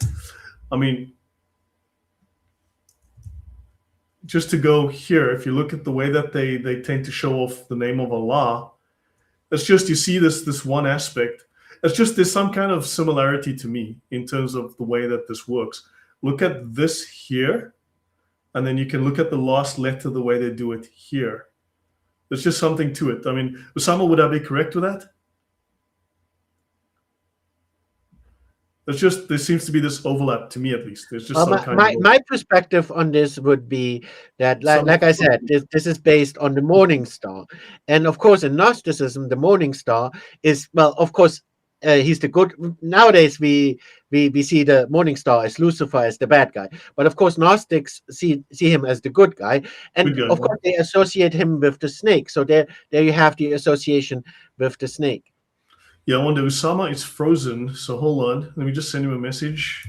I mean, just to go here, if you look at the way that they tend to show off the name of Allah, it's just, you see this one aspect. It's just, there's some kind of similarity to me in terms of the way that this works. Look at this here, and then you can look at the last letter, the way they do it here. There's just something to it. I mean, Osama, would I be correct with that? There seems to be this overlap, to me at least. There's just my perspective on this would be that, like I said, this is based on the morning star. And of course, in Gnosticism, the morning star is, well, of course, he's the good. Nowadays, we see the morning star as Lucifer, as the bad guy. But of course, Gnostics see him as the good guy, and of course, they associate him with the snake. So there you have the association with the snake. Yeah, I wonder, Usama is frozen. So hold on, let me just send him a message.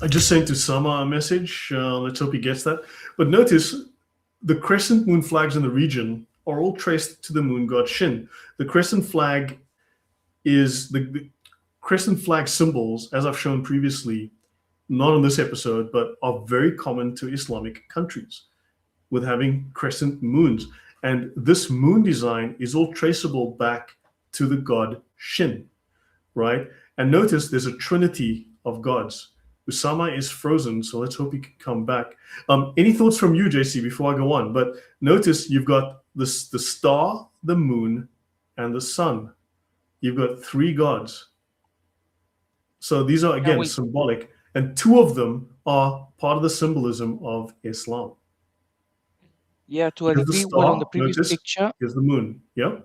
I just sent to Sama a message. Let's hope he gets that. But notice the crescent moon flags in the region are all traced to the moon god Shin. The crescent flag is the crescent flag symbols, as I've shown previously, not on this episode, but are very common to Islamic countries with having crescent moons. And this moon design is all traceable back to the god Shin, right? And notice there's a trinity of gods. Usama is frozen, so let's hope he can come back. Any thoughts from you, JC, before I go on? But notice you've got the star, the moon, and the sun. You've got three gods. So these are, again, symbolic. And two of them are part of the symbolism of Islam. Yeah, to a degree, well, on the previous picture. Here's the moon. Yeah.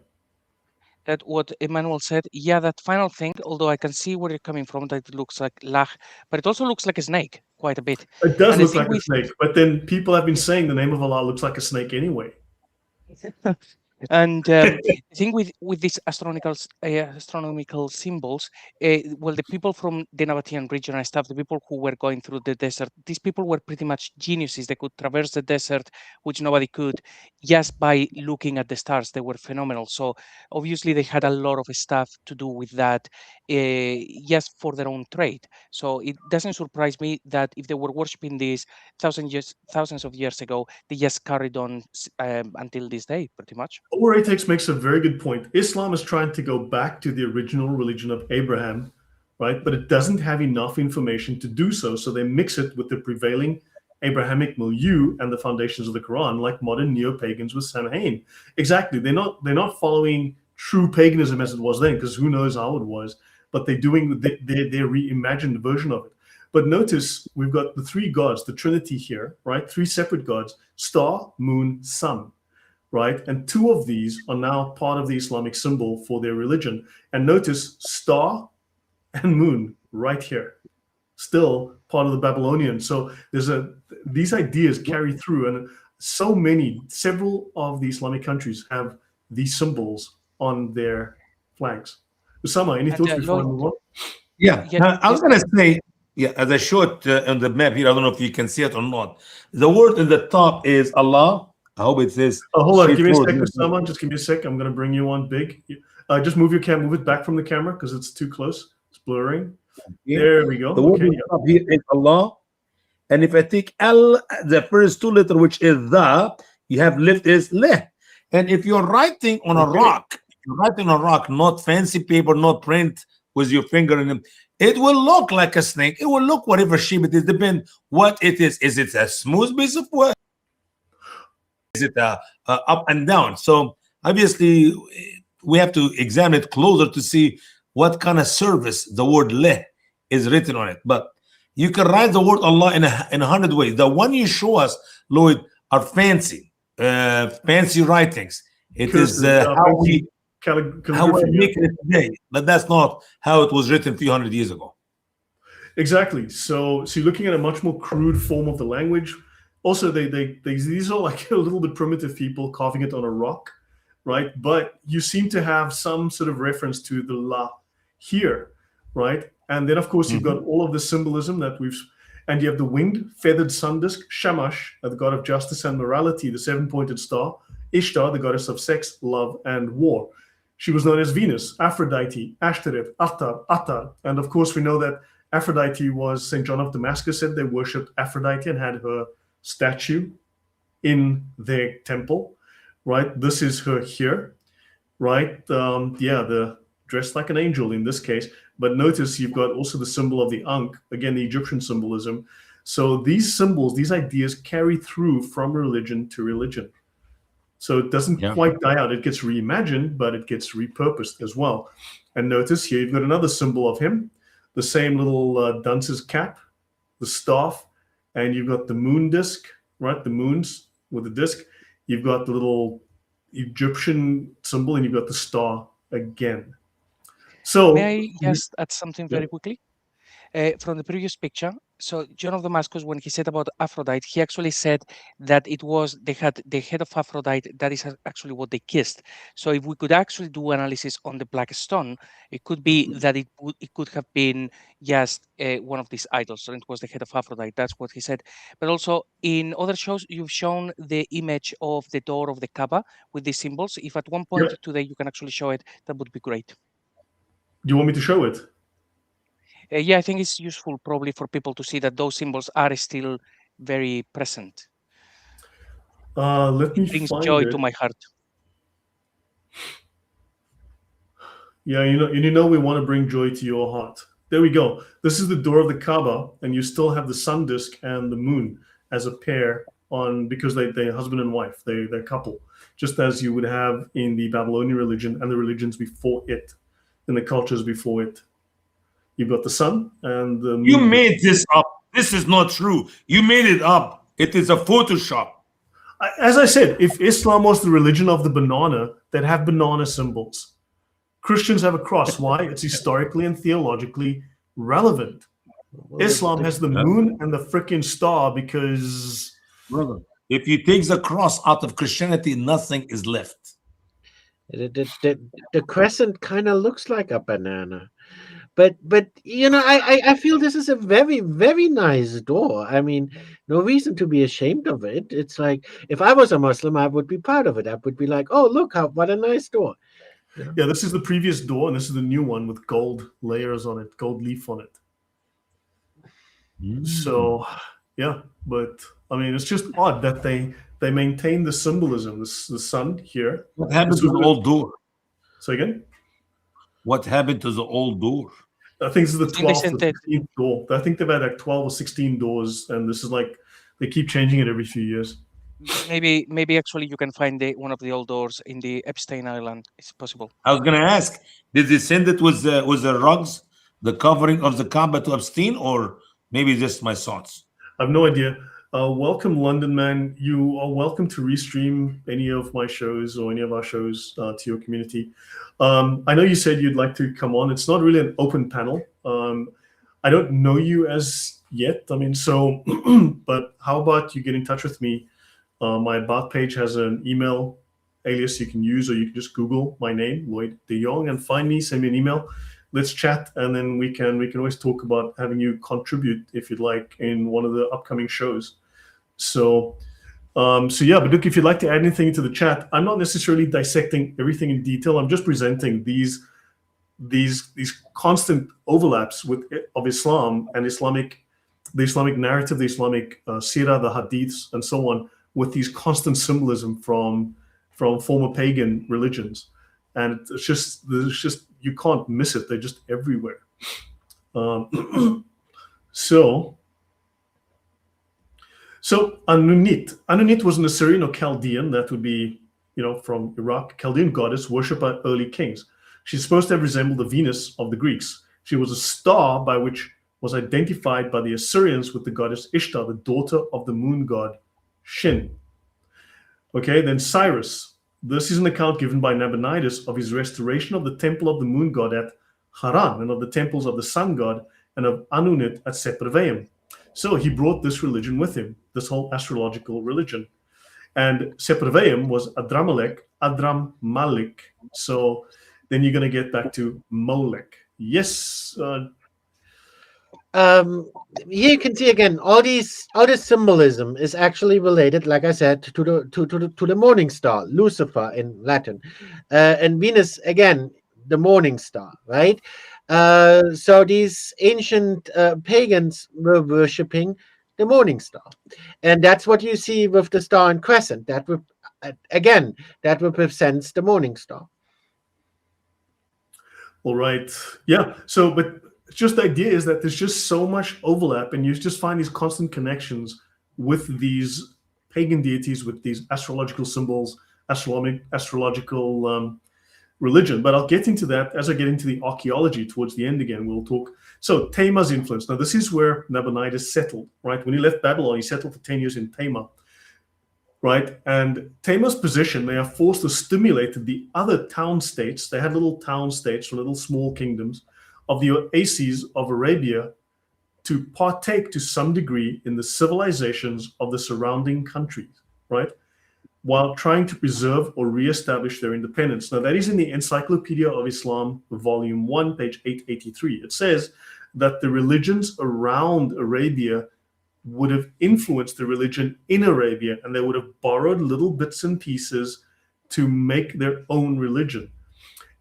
That what Emmanuel said, yeah, that final thing, although I can see where you're coming from, that it looks like Lach, but it also looks like a snake quite a bit. It does look like a snake, but then people have been saying the name of Allah looks like a snake anyway. And the thing with these astronomical symbols, well, the people from the Nabatean region and stuff, the people who were going through the desert, these people were pretty much geniuses. They could traverse the desert, which nobody could, just by looking at the stars. They were phenomenal. So obviously they had a lot of stuff to do with that, just for their own trade. So it doesn't surprise me that if they were worshipping these thousands of years ago, they just carried on until this day, pretty much. Oratex makes a very good point. Islam is trying to go back to the original religion of Abraham, right? But it doesn't have enough information to do so. So they mix it with the prevailing Abrahamic milieu and the foundations of the Quran, like modern neo-pagans with Samhain. Exactly. They're not following true paganism as it was then, because who knows how it was. But they're doing their reimagined version of it. But notice we've got the three gods, the Trinity here, right? Three separate gods: star, moon, sun. Right? And two of these are now part of the Islamic symbol for their religion. And notice star and moon right here, still part of the Babylonian. So these ideas carry through, and several of the Islamic countries have these symbols on their flags. Usama, any thoughts before I move on? Yeah, I was going to say, as I showed on the map here, I don't know if you can see it or not. The word in the top is Allah. I hope it says. Hold on, give me a sec, Usama. Just give me a sec. I'm going to bring you on big. Just move it back from the camera because it's too close. It's blurring. Yeah. There we go. The word up here is Allah. And if I take L, the first two letters, which is the, you have left is leh. And if you're writing on a rock, not fancy paper, not print with your finger in it, it will look like a snake. It will look whatever shape it is. Depend what it is. Is it a smooth piece of wood? Is it up and down? So obviously we have to examine it closer to see what kind of service the word leh is written on it. But you can write the word Allah in 100 ways. The one you show us, Lloyd, are fancy writings. It is how we make it today, but that's not how it was written a few hundred years ago. Exactly. So you're looking at a much more crude form of the language. Also, these are like a little bit primitive people carving it on a rock, right? But you seem to have some sort of reference to the La here, right? And then, of course, you've got all of the symbolism and you have the winged, feathered sun disk, Shamash, the god of justice and morality, the seven-pointed star, Ishtar, the goddess of sex, love, and war. She was known as Venus, Aphrodite, Ashtoreth, Attar. And of course, we know that Aphrodite was, St. John of Damascus said they worshipped Aphrodite and had her statue in their temple, right? This is her here, right? The dressed like an angel in this case. But notice you've got also the symbol of the Ankh, again, the Egyptian symbolism. So these symbols, these ideas carry through from religion to religion. So it doesn't quite die out. It gets reimagined, but it gets repurposed as well. And notice here, you've got another symbol of him, the same little dunce's cap, the staff, and you've got the moon disc, right? The moons with the disc. You've got the little Egyptian symbol, and you've got the star again. So may I just add something very quickly? from the previous picture. So John of Damascus, when he said about Aphrodite, he actually said that it was they had the head of Aphrodite. That is actually what they kissed. So if we could actually do analysis on the black stone, it could be that it could have been just one of these idols, and it was the head of Aphrodite. That's what he said. But also in other shows, you've shown the image of the door of the Kaaba with these symbols. If at one point today you can actually show it, that would be great. Do you want me to show it? Yeah, I think it's useful probably for people to see that those symbols are still very present. Let me It brings find joy it. to my heart. Yeah, you know we want to bring joy to your heart. There we go. This is the door of the Kaaba, and you still have the sun disk and the moon as a pair on, because they're husband and wife, they're a couple, just as you would have in the Babylonian religion and the religions before it, in the cultures before it. You've got the sun and the moon. You made this up. This is not true. You made it up. It is a Photoshop. As I said, if Islam was the religion of the banana, they'd have banana symbols. Christians have a cross. Why? It's historically and theologically relevant. Islam has the moon and the freaking star because... Brother, if you take the cross out of Christianity, nothing is left. The crescent kind of looks like a banana. But you know, I feel this is a very, very nice door. I mean, no reason to be ashamed of it. It's like, if I was a Muslim, I would be proud of it. I would be like, oh, look, what a nice door. You know? Yeah, this is the previous door, and this is the new one with gold layers on it, gold leaf on it. So, yeah, but I mean, it's just odd that they maintain the symbolism, the sun here. What happened to the old door? Say again? What happened to the old door? I think this is the 12th or 16th door. I think they've had like 12 or 16 doors, and this is like, they keep changing it every few years. Maybe actually you can find one of the old doors in the Epstein Island. It's possible. I was going to ask, did they send it with the rugs, the covering of the Kaaba to Epstein, or maybe just my thoughts? I have no idea. Welcome, London man. You are welcome to restream any of my shows or any of our shows to your community. I know you said you'd like to come on. It's not really an open panel. I don't know you as yet. I mean, so, but how about you get in touch with me? My About page has an email alias you can use, or you can just Google my name, Lloyd de Jong, and find me, send me an email. Let's chat, and then we can always talk about having you contribute, if you'd like, in one of the upcoming shows. So yeah, but look, if you'd like to add anything to the chat, I'm not necessarily dissecting everything in detail. I'm just presenting these constant overlaps of Islam and the Islamic narrative, the Islamic seerah, the hadiths, and so on, with these constant symbolism from former pagan religions. And it's just you can't miss it. They're just everywhere. So Anunit was an Assyrian or Chaldean, that would be, from Iraq, Chaldean goddess worshipped by early kings. She's supposed to have resembled the Venus of the Greeks. She was a star by which was identified by the Assyrians with the goddess Ishtar, the daughter of the moon god Shin. Okay, then Cyrus. This is an account given by Nabonidus of his restoration of the temple of the moon god at Haran, and of the temples of the sun god and of Anunit at Sepharvaim. So he brought this religion with him, this whole astrological religion. And Sepharvaim was Adram Malik. So then you're going to get back to Molech. Yes. Here you can see again all this symbolism is actually related, like I said, to the morning star, Lucifer in Latin, and Venus again, the morning star, right? So these ancient pagans were worshipping the morning star, and that's what you see with the star and crescent. That represents the morning star. All right. Yeah. So, but just the idea is that there's just so much overlap, and you just find these constant connections with these pagan deities, with these astrological symbols, astrological religion. But I'll get into that as I get into the archaeology towards the end again. We'll talk. So Tamar's influence. Now, this is where Nabonidus settled, right? When he left Babylon, he settled for 10 years in Tamar, right? And Tamar's position may have forced or stimulated the other town states. They had little town states or little small kingdoms of the Oases of Arabia to partake to some degree in the civilizations of the surrounding countries, right? While trying to preserve or reestablish their independence. Now, that is in the Encyclopedia of Islam, Volume 1, page 883. It says that the religions around Arabia would have influenced the religion in Arabia, and they would have borrowed little bits and pieces to make their own religion.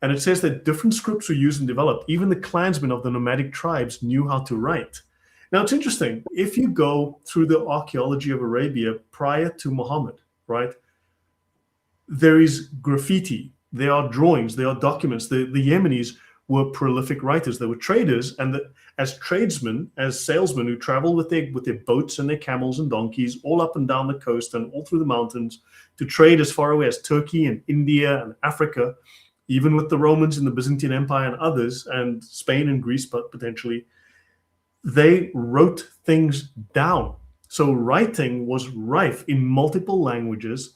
And it says that different scripts were used and developed. Even the clansmen of the nomadic tribes knew how to write. Now, it's interesting. If you go through the archaeology of Arabia prior to Muhammad, right, there is graffiti, there are drawings, there are documents. The Yemenis were prolific writers. They were traders, and as tradesmen, as salesmen who traveled with their boats and their camels and donkeys all up and down the coast and all through the mountains to trade as far away as Turkey and India and Africa, even with the Romans and the Byzantine Empire and others, and Spain and Greece, but potentially, they wrote things down. So writing was rife in multiple languages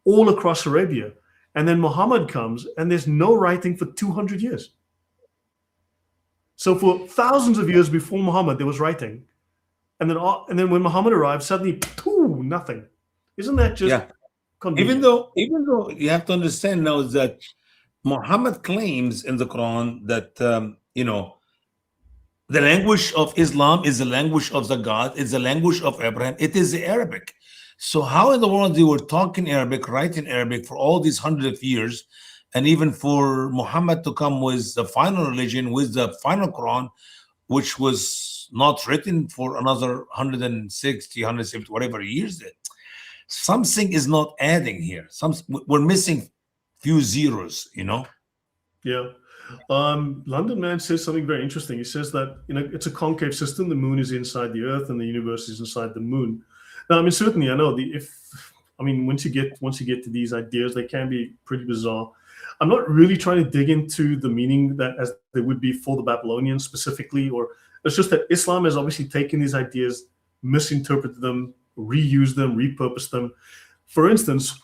all across Arabia. And then Muhammad comes, and there's no writing for 200 years. So for thousands of years before Muhammad, there was writing. And then when Muhammad arrived, suddenly, nothing. Isn't that just convenient? Even though you have to understand now that Muhammad claims in the Quran that, the language of Islam is the language of the God, it's the language of Abraham, it is the Arabic. So how in the world they were talking Arabic, writing Arabic for all these hundreds of years, and even for Muhammad to come with the final religion, with the final Quran, which was not written for another 160, 170, whatever years, something is not adding here. We're missing few zeros, Yeah. London Man says something very interesting. He says that it's a concave system. The moon is inside the Earth, and the universe is inside the moon. Now, I mean, certainly, I know once you get to these ideas, they can be pretty bizarre. I'm not really trying to dig into the meaning that as they would be for the Babylonians specifically, or it's just that Islam has obviously taken these ideas, misinterpreted them, reused them, repurposed them. For instance,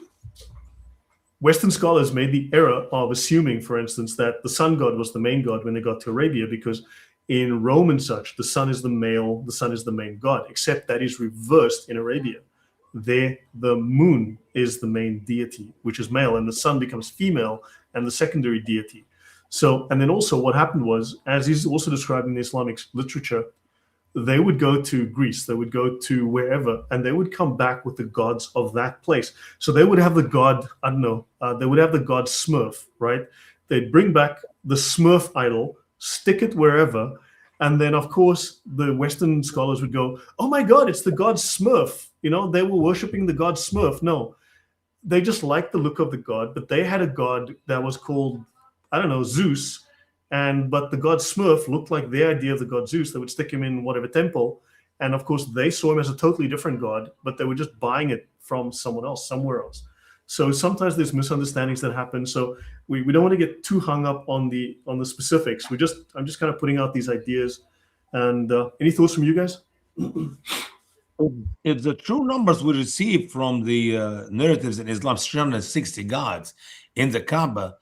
Western scholars made the error of assuming, for instance, that the sun god was the main god when they got to Arabia, because in Rome and such, the sun is the male, the sun is the main god, except that is reversed in Arabia. There, the moon is the main deity, which is male, and the sun becomes female and the secondary deity. So, and then also what happened was, as is also described in the Islamic literature, they would go to Greece, they would go to wherever, and they would come back with the gods of that place. So they would have the god, they would have the god Smurf, right? They'd bring back the Smurf idol, stick it wherever, and then, of course, the Western scholars would go, oh my God, it's the god Smurf. They were worshiping the god Smurf. No, they just liked the look of the god, but they had a god that was called, Zeus, but the god Smurf looked like their idea of the god Zeus. They would stick him in whatever temple, and of course they saw him as a totally different god, but they were just buying it from someone else, somewhere else. So sometimes there's misunderstandings that happen. So we don't want to get too hung up on the specifics. I'm just kind of putting out these ideas. And any thoughts from you guys? If the true numbers we receive from the narratives in Islam, 360 gods in the Kaaba,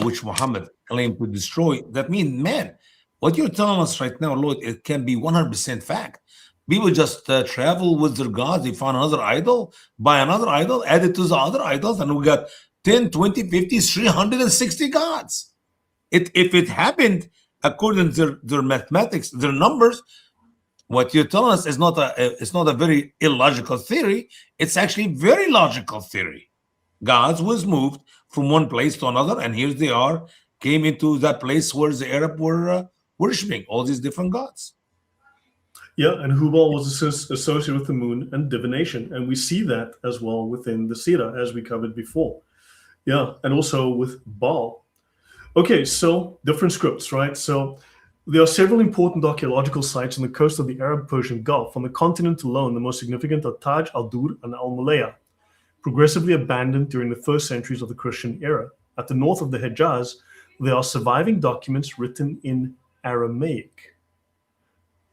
which Muhammad claimed to destroy, that means, man, what you're telling us right now, Lloyd, it can be 100% fact. People just travel with their gods. They find another idol, buy another idol, add it to the other idols, and we got 10, 20, 50, 360 gods. If it happened according to their mathematics, their numbers, what you're telling us is not a very illogical theory. It's actually very logical theory. Gods was moved from one place to another, and here they are, came into that place where the Arab were worshiping all these different gods. Yeah, and Hubal was associated with the moon and divination, and we see that as well within the Sirah, as we covered before. Yeah, and also with Baal. Okay, so different scripts, right? So there are several important archaeological sites on the coast of the Arab-Persian Gulf. On the continent alone, the most significant are Taj al-Dur and al-Mulaya, progressively abandoned during the first centuries of the Christian era. At the north of the Hejaz, there are surviving documents written in Aramaic.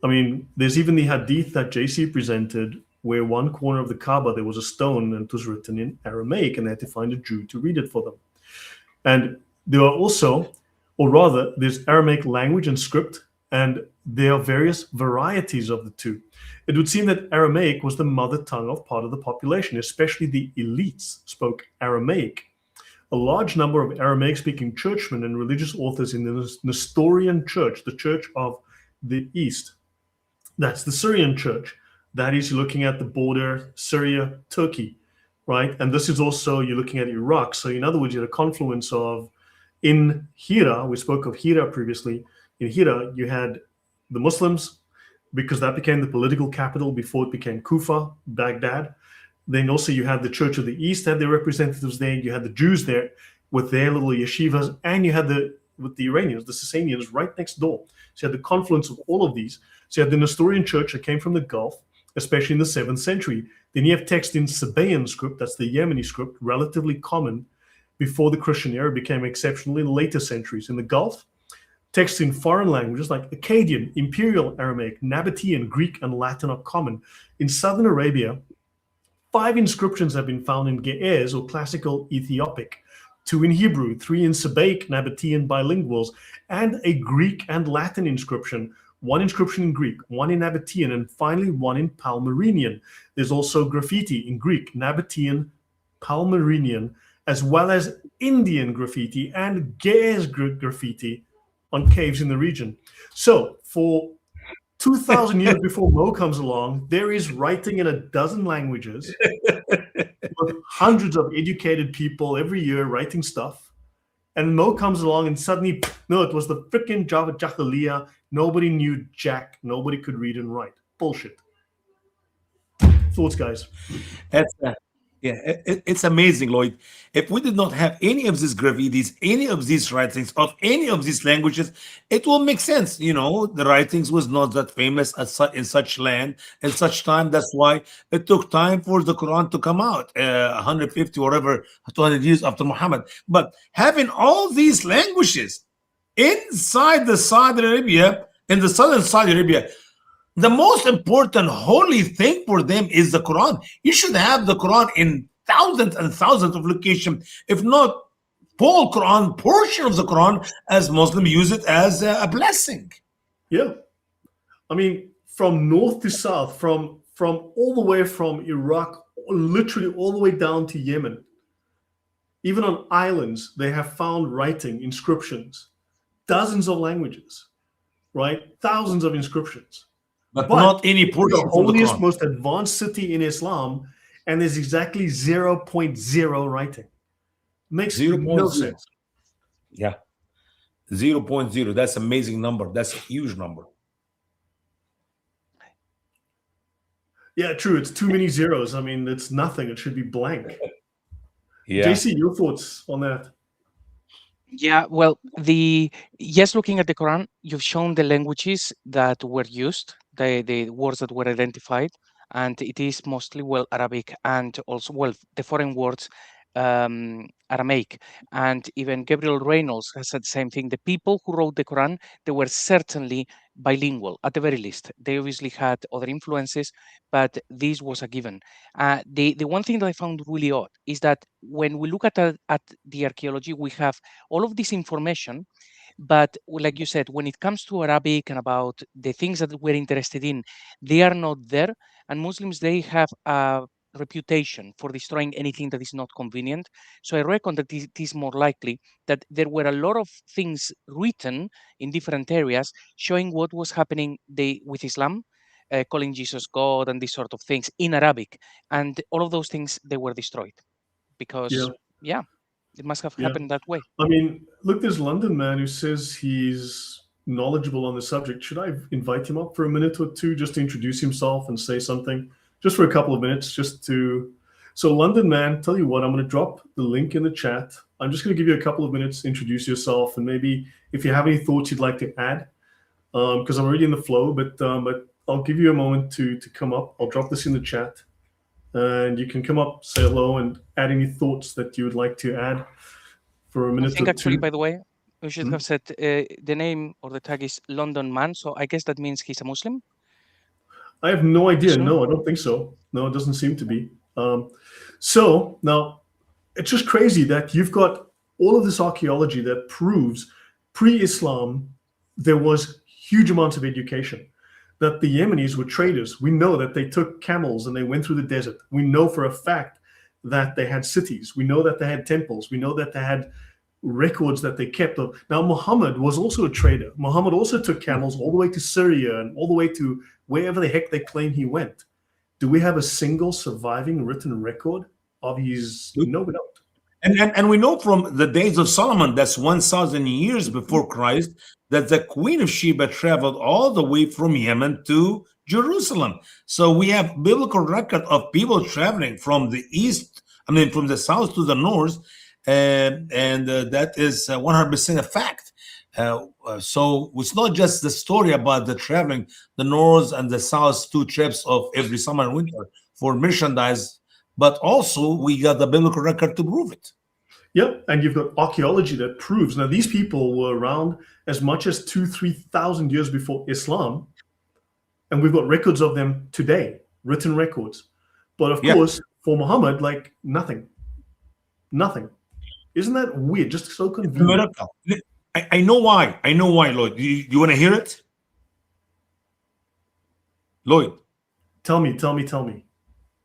I mean, there's even the hadith that JC presented where one corner of the Kaaba, there was a stone and it was written in Aramaic, and they had to find a Jew to read it for them. And there are also, or rather, there's Aramaic language and script, and there are various varieties of the two. It would seem that Aramaic was the mother tongue of part of the population, especially the elites spoke Aramaic. A large number of Aramaic-speaking churchmen and religious authors in the Nestorian Church, the Church of the East, that's the Syrian Church. That is, you're looking at the border, Syria, Turkey, right? And this is also, you're looking at Iraq. So in other words, you had a confluence of, in Hira, we spoke of Hira previously. In Hira, you had the Muslims, because that became the political capital before it became Kufa, Baghdad. Then also you had the Church of the East had their representatives there. You had the Jews there with their little yeshivas, and you had with the Iranians, the Sasanians right next door. So you had the confluence of all of these. So you had the Nestorian Church that came from the Gulf, especially in the 7th century. Then you have text in Sabaean script, that's the Yemeni script, relatively common before the Christian era became exceptional in later centuries. In the Gulf, texts in foreign languages like Akkadian, Imperial Aramaic, Nabatean, Greek, and Latin are common. In southern Arabia, 5 inscriptions have been found in Ge'ez, or classical Ethiopic, 2 in Hebrew, 3 in Sabaic, Nabatean bilinguals, and a Greek and Latin inscription, 1 inscription in Greek, 1 in Nabatean, and finally 1 in Palmyrenian. There's also graffiti in Greek, Nabatean, Palmyrenian, as well as Indian graffiti and Ge'ez graffiti on caves in the region. So for 2,000 years before Mo comes along, there is writing in a dozen languages with hundreds of educated people every year writing stuff. And Mo comes along and suddenly, no, it was the freaking Java Jahiliyyah. Nobody knew Jack. Nobody could read and write. Bullshit. Thoughts, guys? It's amazing, Lloyd. If we did not have any of these graffitis, any of these writings of any of these languages, it will make sense. You know, the writings was not that famous in such land, in such time. That's why it took time for the Quran to come out, 150 or whatever, 200 years after Muhammad. But having all these languages inside the Saudi Arabia, in the southern Saudi Arabia, the most important holy thing for them is the Quran. You should have the Quran in thousands and thousands of locations, if not whole Quran, portion of the Quran, as Muslims use it as a blessing. Yeah. I mean, from north to south, from all the way from Iraq, literally all the way down to Yemen, even on islands, they have found writing, inscriptions, dozens of languages, right? Thousands of inscriptions. But not any portion the holiest, most advanced city in Islam, and there's exactly 0.0 writing. Makes no sense. Yeah. 0.0. That's an amazing number. That's a huge number. Yeah, true. It's too many zeros. I mean, it's nothing. It should be blank. Yeah. JC, your thoughts on that? Yeah, well, just looking at the Quran, you've shown the languages that were used, the words that were identified, and it is mostly, well, Arabic and also, well, the foreign words, Aramaic. And even Gabriel Reynolds has said the same thing. The people who wrote the Quran, they were certainly bilingual, at the very least. They obviously had other influences, but this was a given. The one thing that I found really odd is that when we look at the archaeology, we have all of this information, but like you said, when it comes to Arabic and about the things that we're interested in, they are not there. And Muslims, they have a reputation for destroying anything that is not convenient. So I reckon that it is more likely that there were a lot of things written in different areas showing what was happening with Islam, calling Jesus God and these sort of things in Arabic. And all of those things, they were destroyed because, yeah, it must have happened that way. I mean, look, there's London man who says he's knowledgeable on the subject. Should I invite him up for a minute or two just to introduce himself and say something? Just for a couple of minutes, so London man, tell you what, I'm going to drop the link in the chat. I'm just going to give you a couple of minutes, introduce yourself, and maybe if you have any thoughts you'd like to add, because I'm already in the flow, but I'll give you a moment to come up. I'll drop this in the chat, and you can come up, say hello, and add any thoughts that you would like to add for a minute I think or actually, two. by the way, we should have said the name or the tag is London man, so I guess that means he's a Muslim. I have no idea. No, I don't think so. No, it doesn't seem to be. So now it's just crazy that you've got all of this archaeology that proves pre-Islam there was huge amounts of education. That the Yemenis were traders. We know that they took camels and they went through the desert. We know for a fact that they had cities. We know that they had temples. We know that they had records that they kept of. Now, Muhammad was also a trader. Muhammad also took camels all the way to Syria and all the way to wherever the heck they claim he went. Do we have a single surviving written record of his? No, we don't. And we know from the days of Solomon, that's 1,000 years before Christ, that the Queen of Sheba traveled all the way from Yemen to Jerusalem. So we have biblical record of people traveling from the east, from the south to the north, and that is 100% a fact. So it's not just the story about the traveling, the north and the south, 2 trips of every summer and winter for merchandise, but also we got the biblical record to prove it. Yeah, and you've got archaeology that proves. Now, these people were around as much as 2,000-3,000 years before Islam, and we've got records of them today, written records. But of course, for Muhammad, like nothing. Isn't that weird? Just so convenient. I know why. I know why, Lloyd. You want to hear it? Lloyd. Tell me.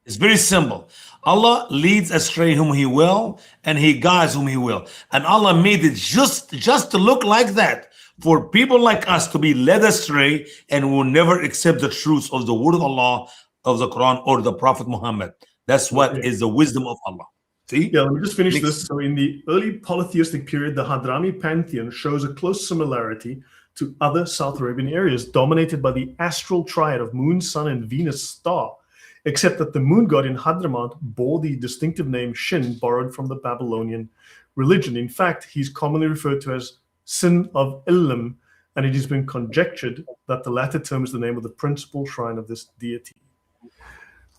It's very simple. Allah leads astray whom he will, and he guides whom he will. And Allah made it just to look like that, for people like us to be led astray and will never accept the truth of the word of Allah, of the Quran, or the Prophet Muhammad. That's what is the wisdom of Allah. See? Yeah, let me just finish this. So in the early polytheistic period, the Hadrami pantheon shows a close similarity to other South Arabian areas dominated by the astral triad of moon, sun, and Venus star, except that the moon god in Hadramaut bore the distinctive name Shin, borrowed from the Babylonian religion. In fact, he's commonly referred to as Sin of Ilm, and it has been conjectured that the latter term is the name of the principal shrine of this deity.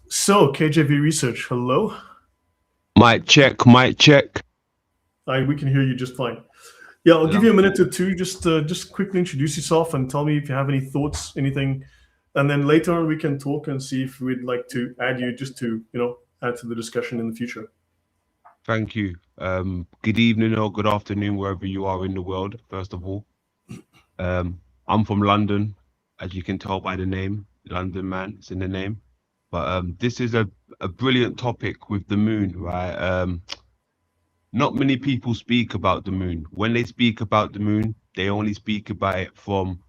So, KJV Research, hello? Mic check. We can hear you just fine. Yeah, I'll give you a minute or two. Just quickly introduce yourself and tell me if you have any thoughts, anything. And then later on, we can talk and see if we'd like to add you just to, add to the discussion in the future. Thank you. Good evening or good afternoon, wherever you are in the world, first of all. I'm from London, as you can tell by the name. London man, it's in the name. But this is a brilliant topic with the moon, right? Not many people speak about the moon. When they speak about the moon, they only speak about it from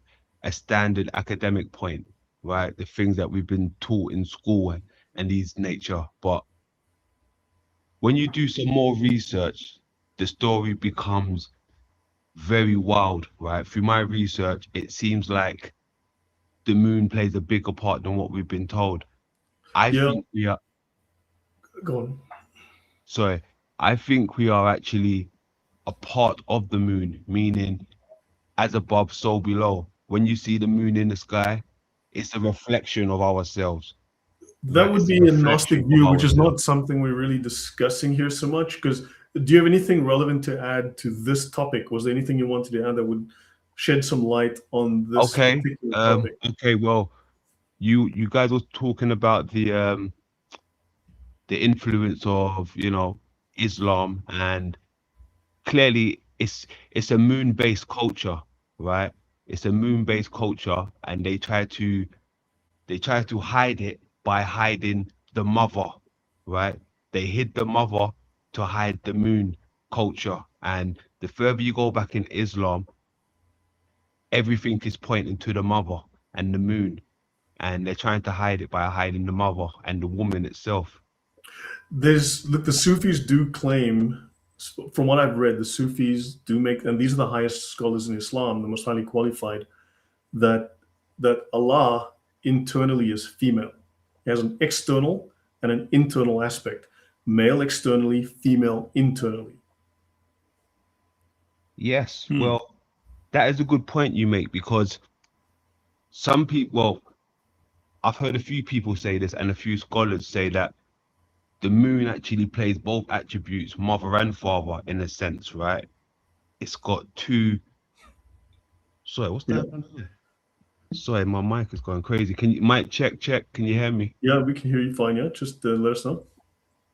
a standard academic point, right? The things that we've been taught in school and these nature. But when you do some more research, the story becomes very wild, right? Through my research, it seems like the moon plays a bigger part than what we've been told. I think we are. Go on. Sorry, I think we are actually a part of the moon, meaning as above, so below. When you see the moon in the sky, it's a reflection of ourselves. That would be a Gnostic view, which is not something we're really discussing here so much. Because do you have anything relevant to add to this topic? Was there anything you wanted to add that would shed some light on this particular topic? Okay, well, you guys were talking about the influence of Islam, and clearly it's a moon-based culture, right? It's a moon-based culture, and they try to hide it by hiding the mother, right? They hid the mother to hide the moon culture. And the further you go back in Islam, everything is pointing to the mother and the moon. And they're trying to hide it by hiding the mother and the woman itself. The Sufis do claim, from what I've read, the Sufis do make, and these are the highest scholars in Islam, the most highly qualified, that Allah internally is female. He has an external and an internal aspect. Male externally, female internally. Yes, well, that is a good point you make, because some people, I've heard a few people say this, and a few scholars say that the moon actually plays both attributes, mother and father, in a sense, right? It's got two. Sorry, what's that? Yeah. Sorry, my mic is going crazy. Can you mic check? Can you hear me? Yeah, we can hear you fine. Yeah, just let us know.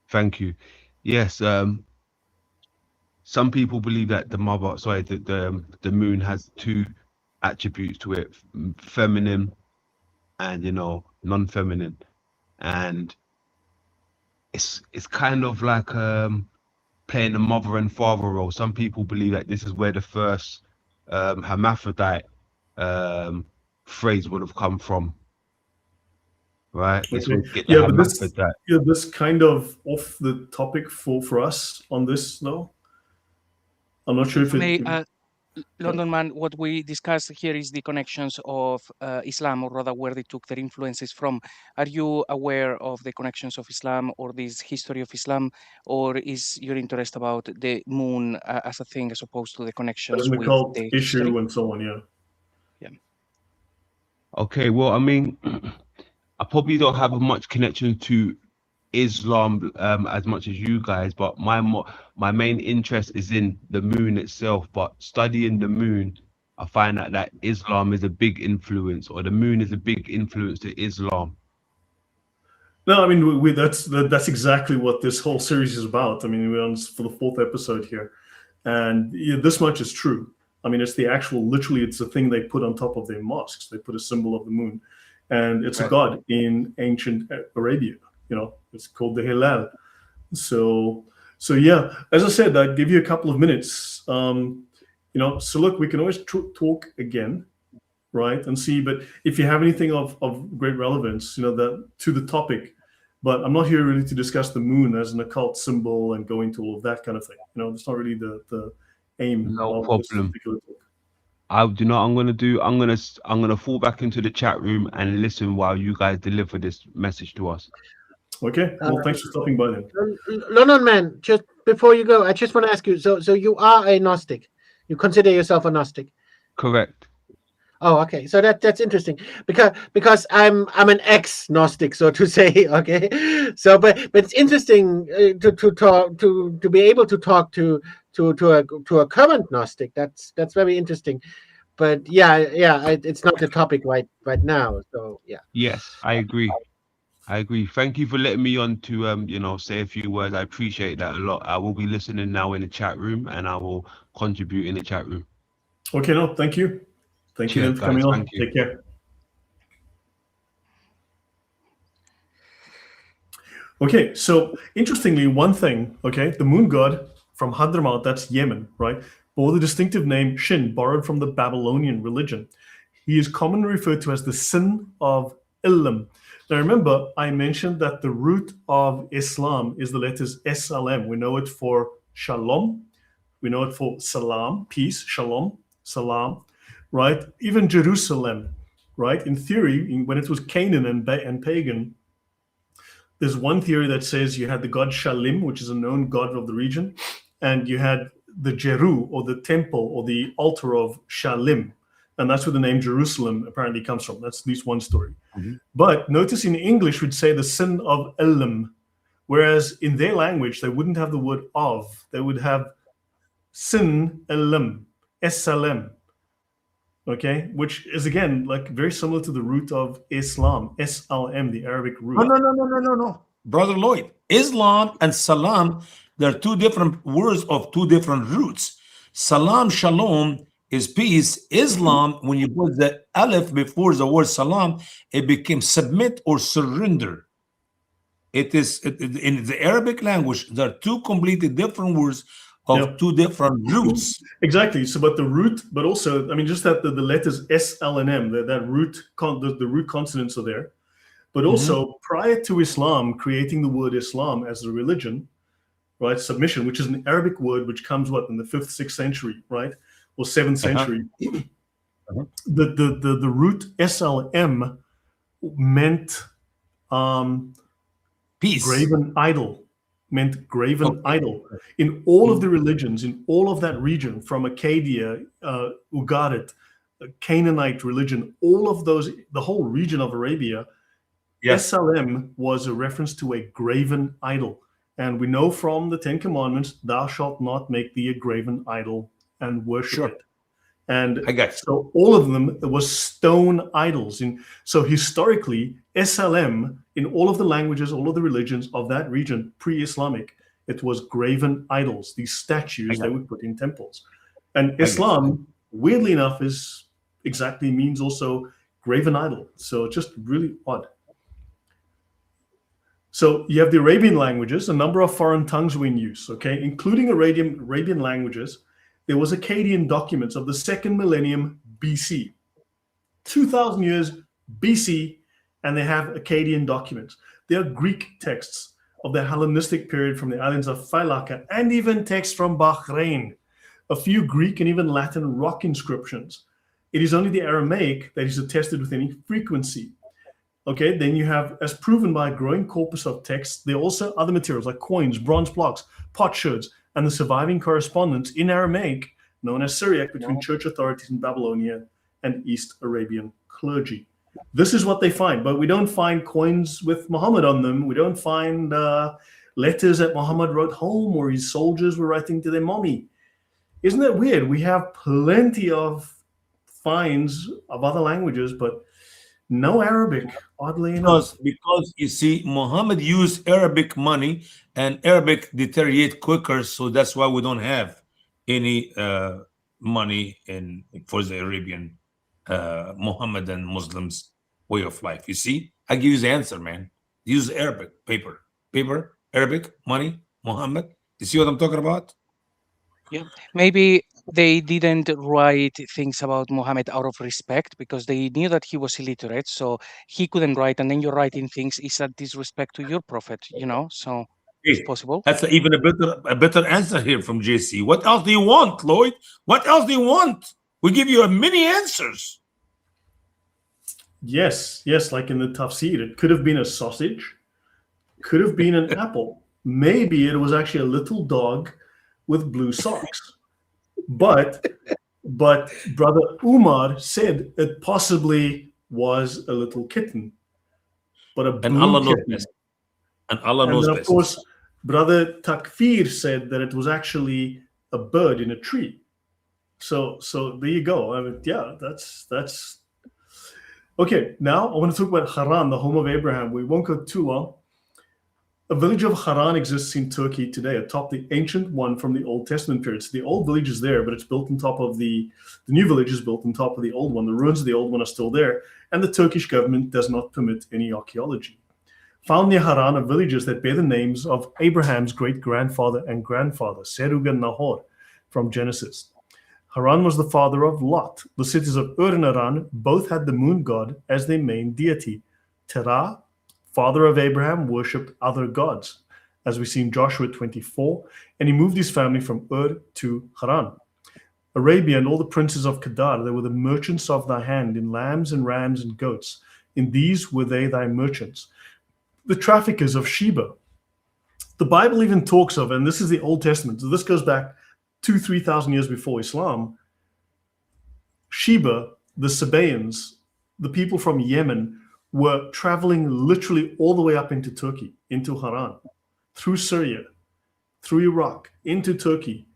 Thank you. Yes. Some people believe that the moon has two attributes to it, feminine and, you know, non-feminine. And it's kind of like playing the mother and father role. Some people believe that this is where the first hermaphrodite phrase would have come from, right? This Okay. would get the Yeah, but this hermaphrodite. this kind of off the topic for us on this though. I'm not sure if it. London man, what we discussed here is the connections of Islam, or rather where they took their influences from. Are you aware of the connections of Islam or this history of Islam, or is your interest about the moon as a thing as opposed to the connections As an with occult the issue history? and so on, yeah. Okay, well, I mean, I probably don't have much connection to Islam as much as you guys, but my main interest is in the moon itself. But studying the moon, I find out that Islam is a big influence, or the moon is a big influence to Islam. No, I mean that's exactly what this whole series is about. I mean, we're on for the 4th episode here, and this much is true. I mean, it's the actual, literally, it's the thing they put on top of their mosques. They put a symbol of the moon, and it's a god in ancient Arabia. You know, it's called the Hilal. So yeah, as I said, I'd give you a couple of minutes. You know, so look, we can always talk again, right, and see. But if you have anything of great relevance, you know, that to the topic. But I'm not here really to discuss the moon as an occult symbol and go into all of that kind of thing. You know, it's not really the aim. No of this problem. particular talk. You know what I'm gonna do? I'm gonna fall back into the chat room and listen while you guys deliver this message to us. Okay. Well, thanks for stopping by then. London man, just before you go, I just want to ask you. So you are a Gnostic. You consider yourself a Gnostic? Correct. Oh, okay. So that's interesting because I'm an ex-Gnostic, so to say. Okay. So, but it's interesting to be able to talk to a current Gnostic. That's very interesting. But yeah, it's not the topic right now. So yeah. Yes, I agree. Thank you for letting me on to you know, say a few words. I appreciate that a lot. I will be listening now in the chat room, and I will contribute in the chat room. Okay. No, thank you. Thank you Cheers, then for coming guys. on. Thank you. Take care. Okay, so interestingly, one thing, okay, the moon god from Hadramaut, that's Yemen, right, bore the distinctive name Shin, borrowed from the Babylonian religion. He is commonly referred to as the sin of Ilm. Now remember, I mentioned that the root of Islam is the letters SLM. We know it for shalom. We know it for salam, peace, shalom, salam, right? Even Jerusalem, right? In theory, when it was Canaan and pagan, there's one theory that says you had the god Shalim, which is a known god of the region, and you had the Jeru, or the temple, or the altar of Shalim. And that's where the name Jerusalem apparently comes from. That's at least one story. Mhm. But notice in English, we'd say the sin of Elam, whereas in their language, they wouldn't have the word of. They would have sin Elam, SLM. Okay, which is again like very similar to the root of Islam, SLM, the Arabic root. No. Brother Lloyd, Islam and Salam, they're two different words of two different roots. Salam, shalom is peace. Islam, when you put the alif before the word salam, it became submit or surrender. It is in the Arabic language, there are two completely different words of two different roots. Exactly. So, but the root, but also, I mean, just that the letters S, L, and M, that root, the root consonants are there. But also, prior to Islam creating the word Islam as a religion, right? Submission, which is an Arabic word which comes in the 5th, 6th century, right, or 7th century. The root SLM meant peace. Graven idol. Meant graven idol. In all of the religions, in all of that region, from Acadia, Ugarit, Canaanite religion, all of those, the whole region of Arabia, SLM was a reference to a graven idol. And we know from the 10 Commandments, thou shalt not make thee a graven idol and worship it. And so all of them was stone idols. So historically, SLM, in all of the languages, all of the religions of that region, pre-Islamic, it was graven idols, these statues they would put in temples. And Islam, weirdly enough, is exactly means also graven idol. So just really odd. So you have the Arabian languages, a number of foreign tongues were in use, okay, including Arabian languages. There was Akkadian documents of the 2nd millennium BC, 2,000 years BC, and they have Akkadian documents. There are Greek texts of the Hellenistic period from the islands of Failaka, and even texts from Bahrain, a few Greek and even Latin rock inscriptions. It is only the Aramaic that is attested with any frequency. Okay, then you have, as proven by a growing corpus of texts, there are also other materials like coins, bronze plaques, potsherds, and the surviving correspondence in Aramaic, known as Syriac, between church authorities in Babylonia and East Arabian clergy. This is what they find, but we don't find coins with Muhammad on them. We don't find letters that Muhammad wrote home or his soldiers were writing to their mommy. Isn't that weird? We have plenty of finds of other languages, but no Arabic, oddly enough. Because you see, Muhammad used Arabic money, and Arabic deteriorate quicker, so that's why we don't have any money for the Arabian Mohammedan Muslims way of life. You see, I give you the answer, man. Use Arabic paper, Arabic money, Muhammad. You see what I'm talking about? Yeah, maybe they didn't write things about Muhammad out of respect because they knew that he was illiterate, so he couldn't write. And then you're writing things is a disrespect to your prophet, you know. So it's possible. That's even a better answer here from JC. What else do you want, Lloyd? What else do you want? We give you many answers. Yes, like in the tafsir, it could have been a sausage, could have been an apple. Maybe it was actually a little dog with blue socks. But Brother Umar said it possibly was a little kitten. But a blue And Allah knows kitten. best. And Allah knows then, best. of course, Brother Takfir said that it was actually a bird in a tree. So there you go. I mean, yeah, that's okay. Now I want to talk about Haran, the home of Abraham. We won't go too long. A village of Haran exists in Turkey today, atop the ancient one from the Old Testament period. So the old village is there, but it's built on top of the new village is built on top of the old one. The ruins of the old one are still there, and the Turkish government does not permit any archaeology. Found near Haran are villages that bear the names of Abraham's great-grandfather and grandfather, Serug and Nahor, from Genesis. Haran was the father of Lot. The cities of Ur and Haran both had the moon god as their main deity. Terah, father of Abraham, worshipped other gods, as we see in Joshua 24, and he moved his family from Ur to Haran. Arabia and all the princes of Kedar, they were the merchants of thy hand in lambs and rams and goats. In these were they thy merchants. The traffickers of Sheba. The Bible even talks of, and this is the Old Testament, so this goes back 2,000-3,000 years before Islam. Sheba, the Sabaeans, the people from Yemen, were traveling literally all the way up into Turkey, into Haran, through Syria, through Iraq, into Turkey.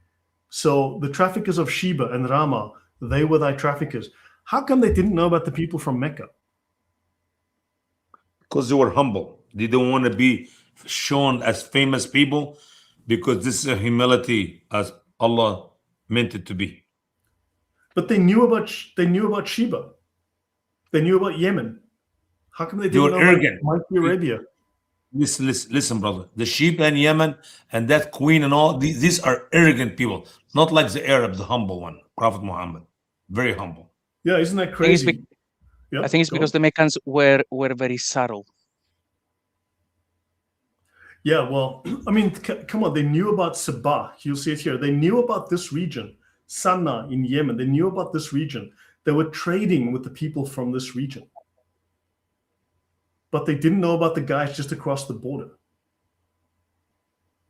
So the traffickers of Sheba and Ramah, they were thy traffickers. How come they didn't know about the people from Mecca? Because they were humble. They don't want to be shown as famous people, because this is a humility as Allah meant it to be. But they knew about Sheba. They knew about Yemen. How come they didn't know arrogant. about Arabia? Listen, brother. The Sheba and Yemen and that queen and all, these are arrogant people. Not like the Arab, the humble one, Prophet Muhammad. Very humble. Yeah, isn't that crazy? I think it's because the Meccans were very subtle. Yeah, well, I mean, come on. They knew about Sabah. You'll see it here. They knew about this region, Sana'a in Yemen. They knew about this region. They were trading with the people from this region. But they didn't know about the guys just across the border.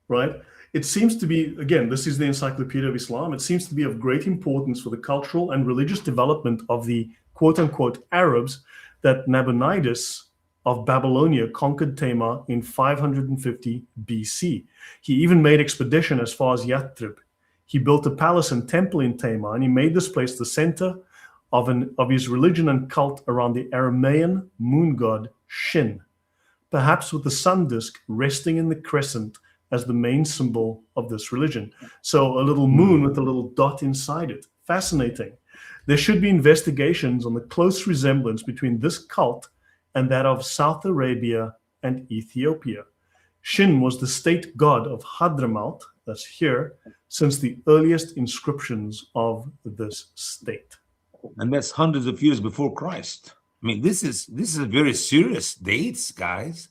Right? It seems to be, again, this is the Encyclopedia of Islam. It seems to be of great importance for the cultural and religious development of the quote-unquote Arabs that Nabonidus of Babylonia conquered Tamar in 550 BC. He even made expedition as far as Yathrib. He built a palace and temple in Tamar, and he made this place the center of his religion and cult around the Aramaean moon god Shin, perhaps with the sun disk resting in the crescent as the main symbol of this religion. So a little moon with a little dot inside it. Fascinating. There should be investigations on the close resemblance between this cult and that of South Arabia and Ethiopia. Shin was the state god of Hadramaut, that's here, since the earliest inscriptions of this state. And that's hundreds of years before Christ. I mean, this is a very serious dates, guys.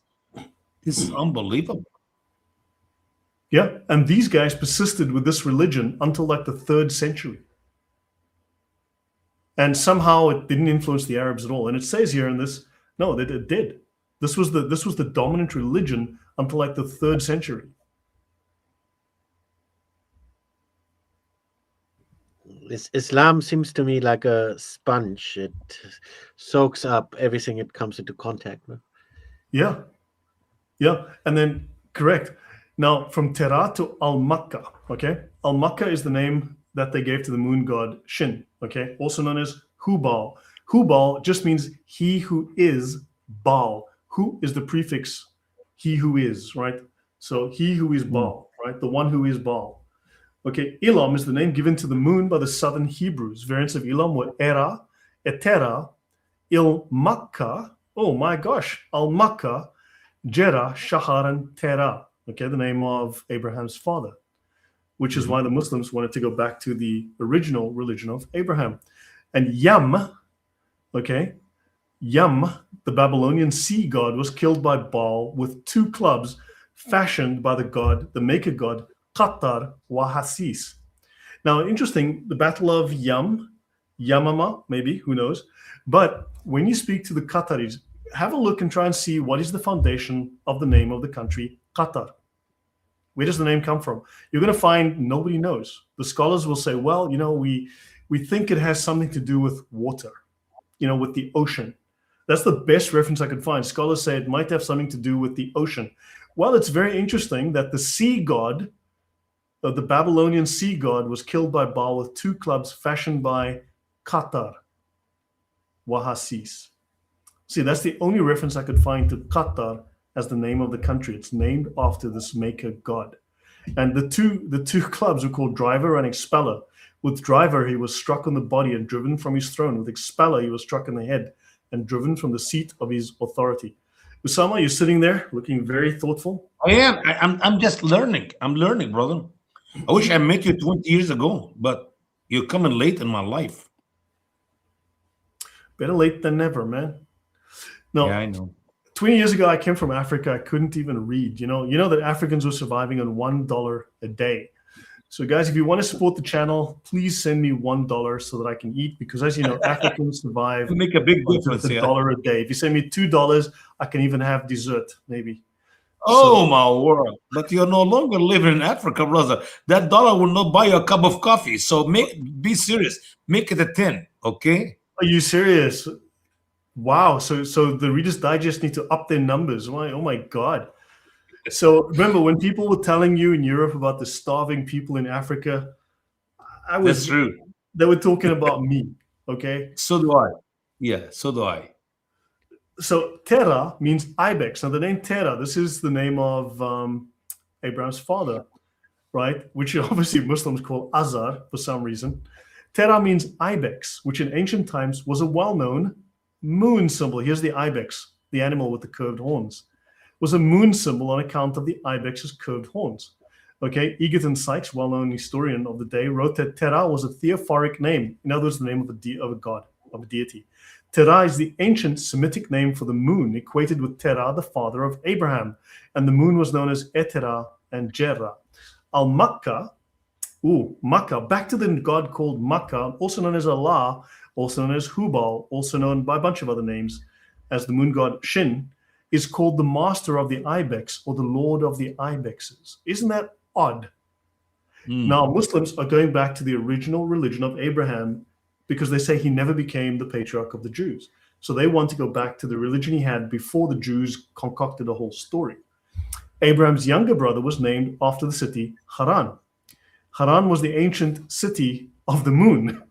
This is unbelievable. Yeah, and these guys persisted with this religion until like the 3rd century. And somehow it didn't influence the Arabs at all. And it says here in this, no, that it did. This was the dominant religion until like the 3rd century. Islam seems to me like a sponge. It soaks up everything it comes into contact with. Yeah. Yeah. And then, correct. Now, from Terah to Al-Makkah, okay? Al-Makkah is the name that they gave to the moon god Shin, okay? Also known as Hubal. Hubal just means he who is Baal. Who is the prefix he who is, right? So he who is Baal, right? The one who is Baal. Okay, Elam is the name given to the moon by the southern Hebrews. Variants of Elam were Era, Etera, Il-Makkah, oh my gosh, Al-Makkah, Jerah, Shahar, and Terah. Okay, the name of Abraham's father, which is why the Muslims wanted to go back to the original religion of Abraham. And Yam, okay, Yam, the Babylonian sea god, was killed by Baal with 2 clubs fashioned by the maker god, Qatar Wahasis. Now, interesting, the Battle of Yamama, maybe, who knows? But when you speak to the Qataris, have a look and try and see what is the foundation of the name of the country, Qatar. Where does the name come from? You're going to find nobody knows. The scholars will say, well, you know, we think it has something to do with water, you know, with the ocean. That's the best reference I could find. Scholars say it might have something to do with the ocean. Well, it's very interesting that the sea god, the Babylonian sea god, was killed by Baal with 2 clubs fashioned by Qatar Wahasis. See, that's the only reference I could find to Qatar as the name of the country. It's named after this maker god. And the two clubs were called Driver and Expeller. With Driver, he was struck on the body and driven from his throne. With Expeller, he was struck in the head and driven from the seat of his authority. Usama, you're sitting there looking very thoughtful. I am. I'm just learning. I'm learning, brother. I wish I met you 20 years ago, but you're coming late in my life. Better late than never, man. No, Yeah, I know. 20 years ago, I came from Africa. I couldn't even read. You know that Africans were surviving on $1 a day. So, guys, if you want to support the channel, please send me $1 so that I can eat. Because, as you know, Africans survive Make a big with difference. Yeah. $1 a day. If you send me $2, I can even have dessert, maybe. Oh, my word. But you're no longer living in Africa, brother. That dollar will not buy you a cup of coffee. So be serious. Make it a 10, okay? Are you serious? Wow. So the Reader's Digest need to up their numbers. Oh my God. So remember when people were telling you in Europe about the starving people in Africa, That's true. They were talking about me. Okay. So do I. Yeah, so do I. So Terah means ibex. Now the name Terah, this is the name of Abraham's father, right? Which obviously Muslims call Azar for some reason. Terah means ibex, which in ancient times was a well-known moon symbol. Here's the ibex, the animal with the curved horns. Was a moon symbol on account of the ibex's curved horns. Okay, Egerton Sykes, well-known historian of the day, wrote that Terah was a theophoric name. In other words, the name of a god, of a deity. Terah is the ancient Semitic name for the moon, equated with Terah, the father of Abraham. And the moon was known as Etera and Jerah. Al-Makkah, Makkah, back to the god called Makkah, also known as Allah, also known as Hubal, also known by a bunch of other names as the moon god Shin, is called the master of the ibex or the lord of the ibexes. Isn't that odd? Now, Muslims are going back to the original religion of Abraham because they say he never became the patriarch of the Jews. So they want to go back to the religion he had before the Jews concocted a whole story. Abraham's younger brother was named after the city Haran. Haran was the ancient city of the moon.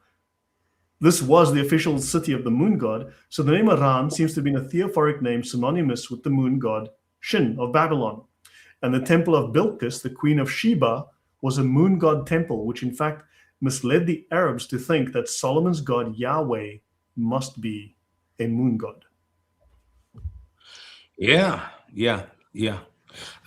This was the official city of the moon god. So the name Haran seems to have been a theophoric name synonymous with the moon god Shin of Babylon. And the temple of Bilqis, the queen of Sheba, was a moon god temple, which in fact misled the Arabs to think that Solomon's god Yahweh must be a moon god. Yeah.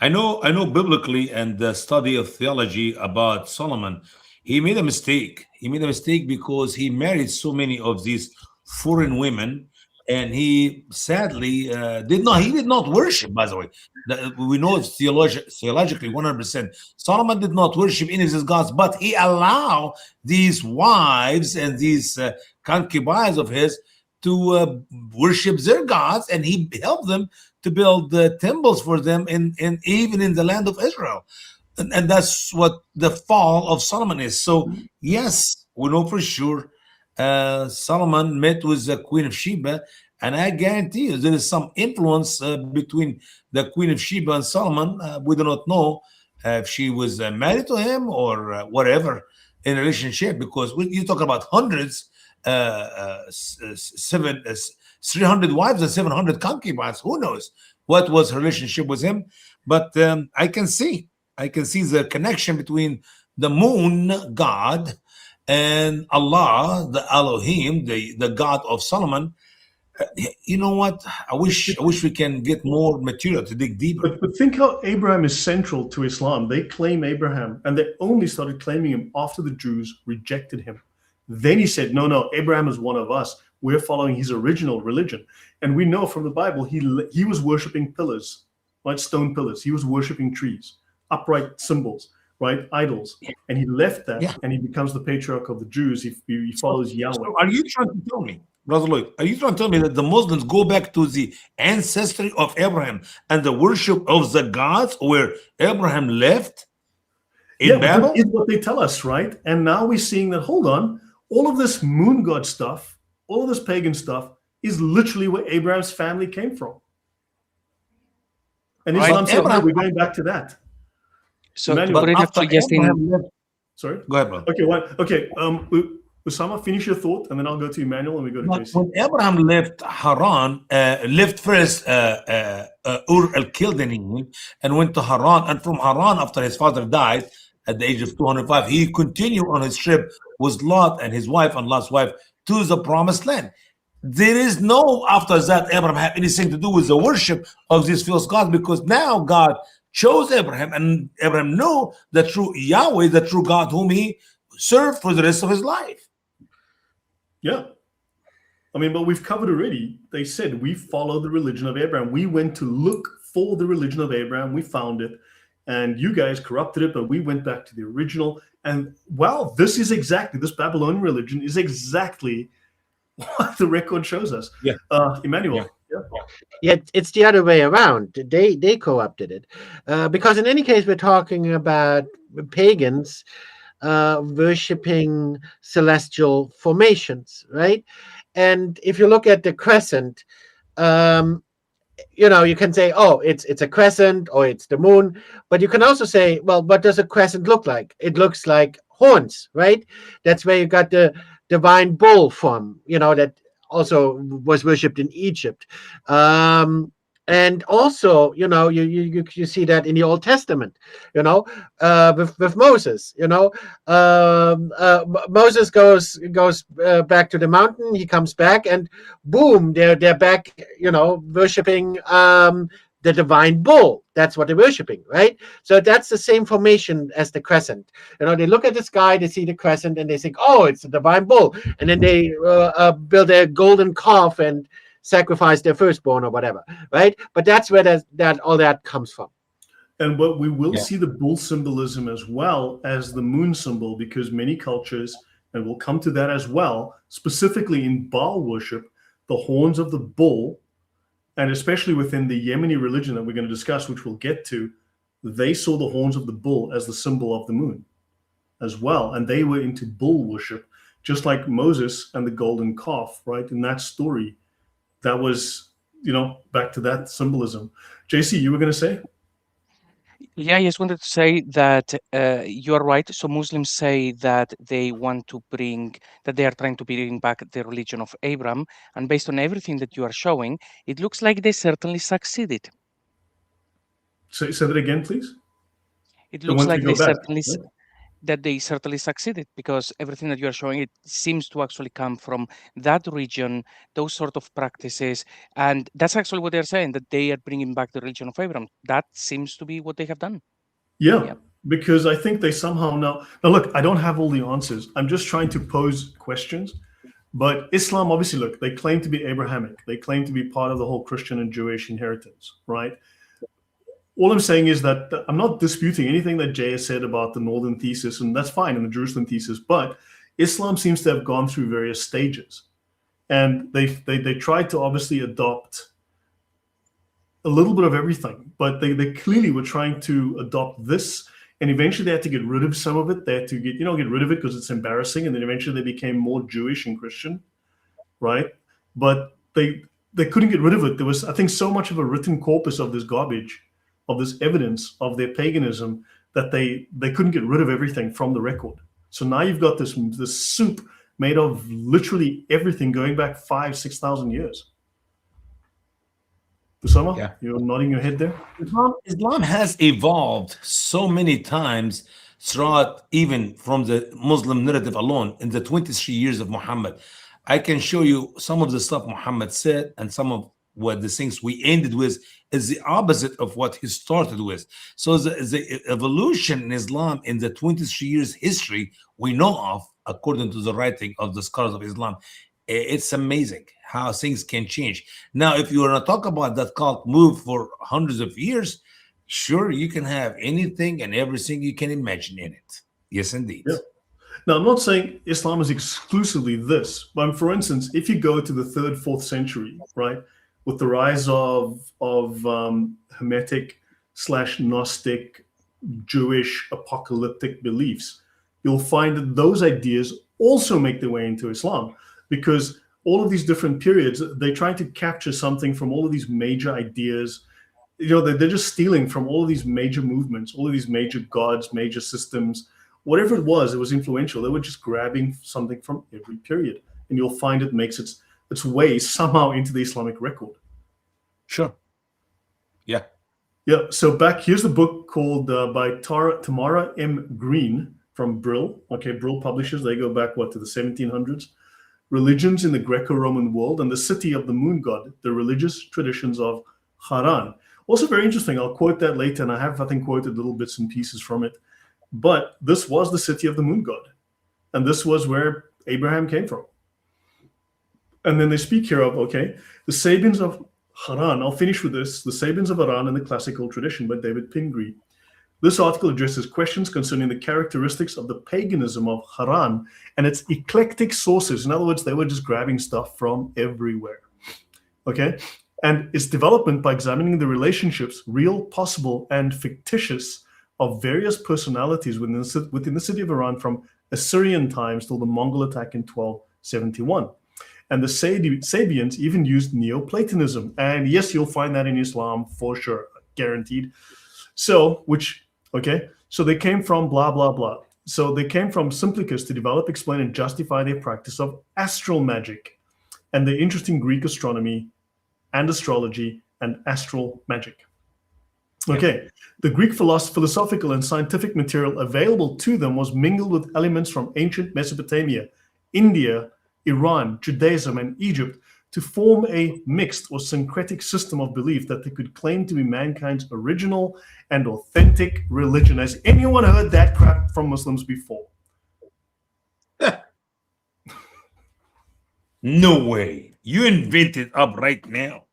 I know biblically and the study of theology about Solomon, he made a mistake. He made a mistake because he married so many of these foreign women, and he sadly did not worship, by the way. We know it's theologically 100%. Solomon did not worship any of his gods, but he allowed these wives and these concubines of his to worship their gods, and he helped them to build temples for them in even in the land of Israel. And that's what the fall of Solomon is. So yes, we know for sure Solomon met with the Queen of Sheba, and I guarantee you there is some influence between the Queen of Sheba and Solomon. We do not know if she was married to him or whatever in a relationship, because you talk about hundreds, 300 wives and 700 concubines. Who knows what was her relationship with him? But I can see the connection between the moon god and Allah, the Elohim, the God of Solomon. You know what? I wish we can get more material to dig deeper. But think how Abraham is central to Islam. They claim Abraham, and they only started claiming him after the Jews rejected him. Then he said, no, Abraham is one of us. We're following his original religion. And we know from the Bible, he was worshiping pillars, right? Stone pillars. He was worshiping trees, upright symbols, right? Idols. And he left that, and he becomes the patriarch of the Jews. He follows Yahweh. So are you trying to tell me, Brother Lloyd, are you trying to tell me that the Muslims go back to the ancestry of Abraham and the worship of the gods where Abraham left in Babel? Is what they tell us, right? And now we're seeing that, hold on, all of this moon god stuff, all of this pagan stuff is literally where Abraham's family came from. And Islam said, we're going back to that. So Emmanuel, to put it up to Justin. Sorry? Go ahead, brother. Okay. Usama, finish your thought, and then I'll go to Emmanuel, and we go to JC. When Abraham left Haran, left first Ur al-Khaldain and went to Haran, and from Haran, after his father died at the age of 205, he continued on his trip with Lot and his wife and Lot's wife to the promised land. There is no, after that, Abraham had anything to do with the worship of these false gods, because now God chose Abraham, and Abraham knew the true Yahweh, the true God whom he served for the rest of his life. Yeah. I mean, but we've covered already. They said we follow the religion of Abraham. We went to look for the religion of Abraham. We found it. And you guys corrupted it, but we went back to the original. And wow, this Babylonian religion is exactly what the record shows us. Yeah. Emmanuel. Yeah, it's the other way around. They co-opted it. Because in any case, we're talking about pagans worshipping celestial formations, right? And if you look at the crescent, you can say, oh, it's a crescent or it's the moon, but you can also say, well, what does a crescent look like? It looks like horns, right? That's where you got the divine bull from, that also was worshipped in Egypt. And also, you see that in the Old Testament, with Moses, Moses goes back to the mountain. He comes back, and boom, they're back, worshiping the divine bull. That's what they're worshiping, right? So that's the same formation as the crescent. They look at the sky, they see the crescent, and they think, oh, it's the divine bull, and then they build a golden calf and sacrifice their firstborn or whatever, right? But that's where all that comes from. And what we will see the bull symbolism as well as the moon symbol, because many cultures, and we'll come to that as well, specifically in Baal worship, the horns of the bull, and especially within the Yemeni religion that we're going to discuss, which we'll get to, they saw the horns of the bull as the symbol of the moon as well. And they were into bull worship, just like Moses and the golden calf, right? In that story, that was, back to that symbolism. JC, you were going to say? Yeah, I just wanted to say that you're right. So Muslims say that they are trying to bring back the religion of Abraham. And based on everything that you are showing, it looks like they certainly succeeded. Say that again, please. It looks like they certainly... that they certainly succeeded, because everything that you are showing, it seems to actually come from that region, those sort of practices. And that's actually what they're saying, that they are bringing back the religion of Abraham. That seems to be what they have done. Yeah, because I think they somehow now look, I don't have all the answers. I'm just trying to pose questions. But Islam, obviously, look, they claim to be Abrahamic. They claim to be part of the whole Christian and Jewish inheritance, right? All I'm saying is that I'm not disputing anything that Jay has said about the Northern thesis, and that's fine, and the Jerusalem thesis, but Islam seems to have gone through various stages. And they tried to obviously adopt a little bit of everything, but they clearly were trying to adopt this, and eventually they had to get rid of some of it. They had to get rid of it because it's embarrassing, and then eventually they became more Jewish and Christian, right? But they couldn't get rid of it. There was, I think, so much of a written corpus of this garbage, of this evidence of their paganism, that they couldn't get rid of everything from the record. So now you've got this soup made of literally everything going back 5,000-6,000 years. Usama, Yeah. You're nodding your head there? Islam has evolved so many times throughout, even from the Muslim narrative alone, in the 23 years of Muhammad. I can show you some of the stuff Muhammad said, and some of what the things we ended with is the opposite of what he started with. So the evolution in Islam in the 23 years history we know of, according to the writing of the scholars of Islam, it's amazing how things can change. Now, if you want to talk about that cult move for hundreds of years, sure, you can have anything and everything you can imagine in it. Yes, indeed. Yeah. Now, I'm not saying Islam is exclusively this, but for instance, if you go to the 3rd, 4th century, right, with the rise of Hermetic/Gnostic Jewish apocalyptic beliefs, you'll find that those ideas also make their way into Islam, because all of these different periods, they try to capture something from all of these major ideas. They're just stealing from all of these major movements, all of these major gods, major systems, whatever it was influential. They were just grabbing something from every period, and you'll find it makes its way somehow into the Islamic record. Sure. Yeah. Yeah. So here's the book called by Tamara M. Green from Brill. Okay, Brill Publishers. They go back to the 1700s. Religions in the Greco-Roman World and the City of the Moon God: The Religious Traditions of Haran. Also very interesting. I'll quote that later, and I have, I think, quoted little bits and pieces from it. But this was the city of the moon god, and this was where Abraham came from. And then they speak here of, the Sabians of Haran. I'll finish with this. The Sabians of Haran in the Classical Tradition by David Pingree. This article addresses questions concerning the characteristics of the paganism of Haran and its eclectic sources. In other words, they were just grabbing stuff from everywhere. Okay? And its development by examining the relationships, real, possible, and fictitious, of various personalities within the city of Haran from Assyrian times till the Mongol attack in 1271. And the Sabians even used Neoplatonism. And yes, you'll find that in Islam for sure, guaranteed. So they came from blah, blah, blah. So they came from Simplicus to develop, explain, and justify their practice of astral magic and the interesting Greek astronomy and astrology and astral magic. Okay, the Greek philosophical and scientific material available to them was mingled with elements from ancient Mesopotamia, India, Iran, Judaism, and Egypt to form a mixed or syncretic system of belief that they could claim to be mankind's original and authentic religion. Has anyone heard that crap from Muslims before? No way. You invented up right now.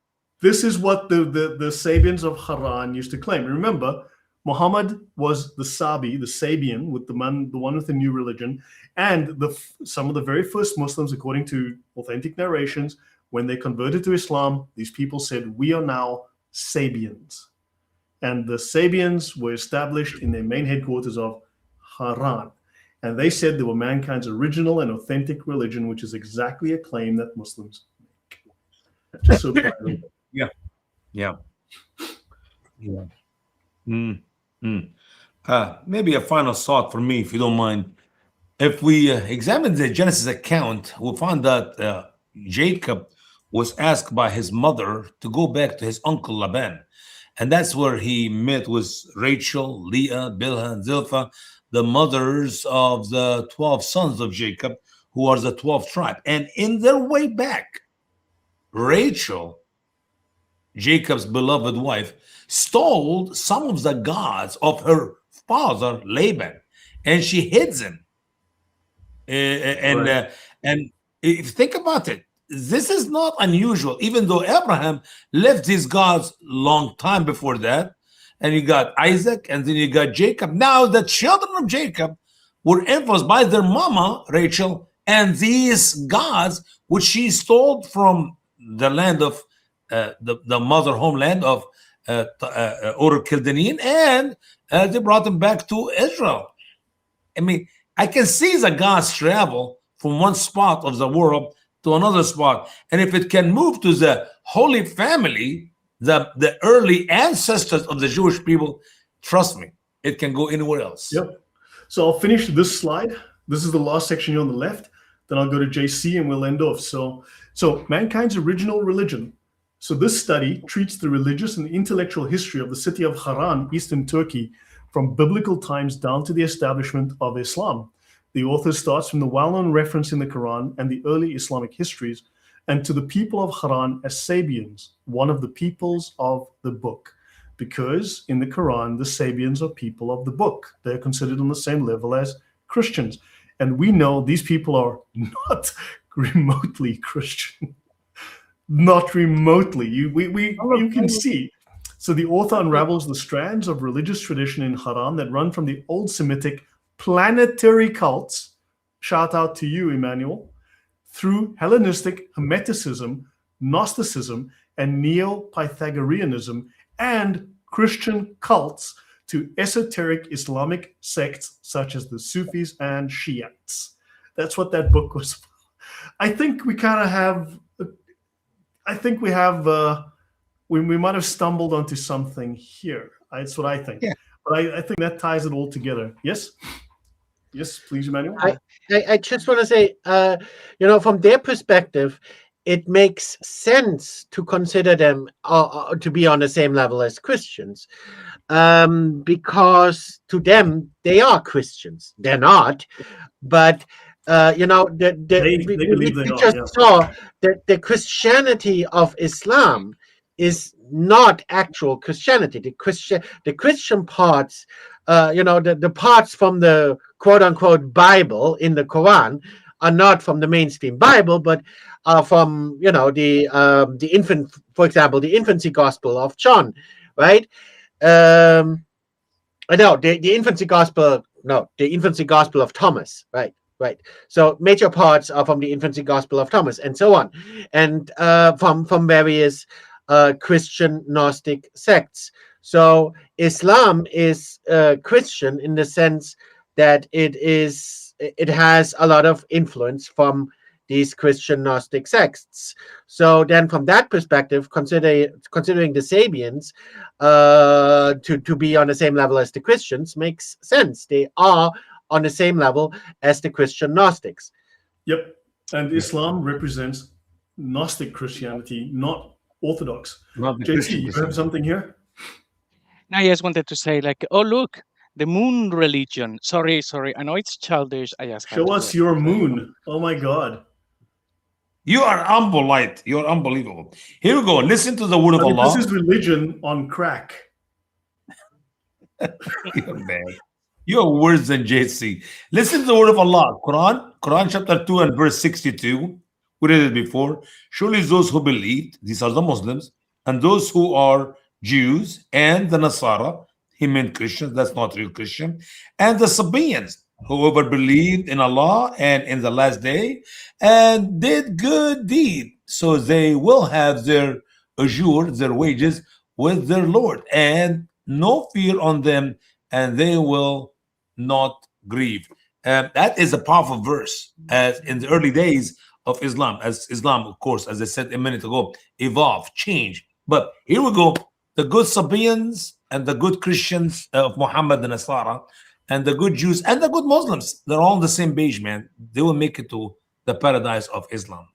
This is what the Sabians of Haran used to claim. Remember, Muhammad was the Sabian, with the one with the new religion, and some of the very first Muslims, according to authentic narrations, when they converted to Islam, these people said, "We are now Sabians," and the Sabians were established in their main headquarters of Haran, and they said they were mankind's original and authentic religion, which is exactly a claim that Muslims make. Just so Yeah. Maybe a final thought for me, if you don't mind. If we examine the Genesis account, we'll find that Jacob was asked by his mother to go back to his uncle Laban. And that's where he met with Rachel, Leah, Bilhah, and Zilpah. the mothers of the 12 sons of Jacob, who are the 12th tribe. And in their way back, Rachel, Jacob's beloved wife, stole some of the gods of her father Laban, and she hid them. And if you think about it, this is not unusual, even though Abraham left these gods long time before that. And you got Isaac, and then you got Jacob. Now the children of Jacob were influenced by their mama, Rachel, and these gods, which she stole from the land of the mother homeland of Ur Chaldean, and they brought them back to Israel. I mean, I can see the gods travel from one spot of the world to another spot. And if it can move to the Holy Family, the early ancestors of the Jewish people, trust me, it can go anywhere else. Yep. So I'll finish this slide. This is the last section here on the left. Then I'll go to JC and we'll end off. So mankind's original religion. So this study treats the religious and intellectual history of the city of Haran, eastern Turkey, from biblical times down to the establishment of Islam. The author starts from the well-known reference in the Quran and the early Islamic histories, and to the people of Haran as Sabians, one of the peoples of the book. Because in the Quran, the Sabians are people of the book. They're considered on the same level as Christians. And we know these people are not remotely Christian. Not remotely. You can see. So the author unravels the strands of religious tradition in Haran that run from the old Semitic planetary cults, shout out to you, Emmanuel, through Hellenistic Hermeticism, Gnosticism, and Neo-Pythagoreanism, and Christian cults to esoteric Islamic sects such as the Sufis and Shiites. That's what that book was about. I think we kind of have, we might have stumbled onto something here. That's what I think. Yeah. But I think that ties it all together. Yes? Yes, please, Emmanuel. I just want to say, from their perspective, it makes sense to consider them to be on the same level as Christians, because to them, they are Christians. They're not, but we just saw that the Christianity of Islam is not actual Christianity. The Christian parts, the parts from the quote unquote Bible in the Quran are not from the mainstream Bible, but are from the infant, for example, the infancy gospel of John, right? The infancy gospel of Thomas, right? Right. So major parts are from the infancy gospel of Thomas, and so on, and from various Christian Gnostic sects. So Islam is Christian in the sense that it has a lot of influence from these Christian Gnostic sects. So then from that perspective, considering the Sabians to be on the same level as the Christians makes sense. They are on the same level as the Christian Gnostics. Yep. And Islam represents Gnostic Christianity, not Orthodox. JC, you have something here? I just wanted to say, oh, look, the moon religion. Sorry. I know it's childish. I just show us your moon. Oh, my God. You are humble, Light. You are unbelievable. Here we go. Listen to the word of Allah. This is religion on crack. You're bad. You're worse than JC. Listen to the word of Allah. Quran chapter 2 and verse 62. We read it before. Surely those who believed, these are the Muslims, and those who are Jews and the Nasara, he meant Christians, that's not real Christian, and the Sabians, whoever believed in Allah and in the last day and did good deed, so they will have their ajur, their wages with their Lord, and no fear on them, and they will not grieve. That is a powerful verse, as in the early days of Islam, as Islam, of course, as I said a minute ago, evolve, change. But here we go. The good Sabians and the good Christians of Muhammad and Nasara, and the good Jews and the good Muslims, they're all on the same page, man. They will make it to the paradise of Islam.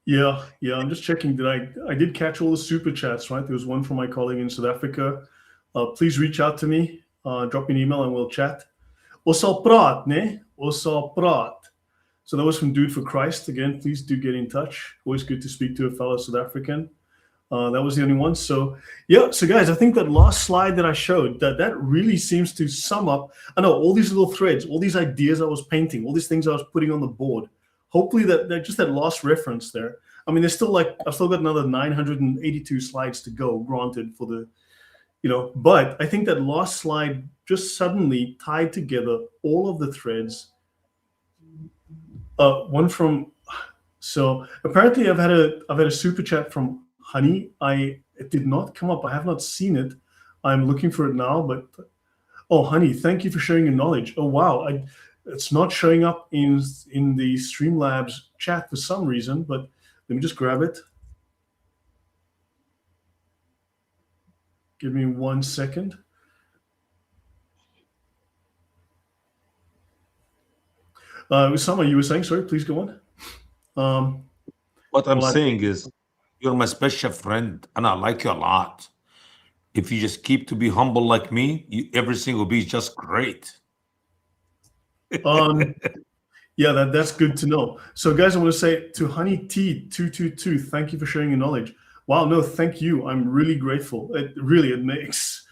Yeah. I'm just checking. I did catch all the super chats, right? There was one from my colleague in South Africa. Please reach out to me, drop me an email, and we'll chat. Osal praat, ne? Osal praat. So that was from Dude for Christ. Again, please do get in touch. Always good to speak to a fellow South African. That was the only one. So yeah, so guys, I think that last slide that I showed, that really seems to sum up, I know, all these little threads, all these ideas I was painting, all these things I was putting on the board. Hopefully that just that last reference there. I mean, there's still I've still got another 982 slides to go, granted, for the, but I think that last slide just suddenly tied together all of the threads. One from, so apparently I've had a super chat from Honey. It did not come up. I have not seen it. I'm looking for it now, but oh, Honey, thank you for sharing your knowledge. Oh wow, it's not showing up in the Streamlabs chat for some reason, but let me just grab it. Give me 1 second. Usama, you were saying, sorry, please go on. What I'm saying is, you're my special friend, and I like you a lot. If you just keep to be humble like me, everything will be just great. Yeah, that's good to know. So, guys, I want to say to Honey T222, thank you for sharing your knowledge. Wow, no, thank you. I'm really grateful. It makes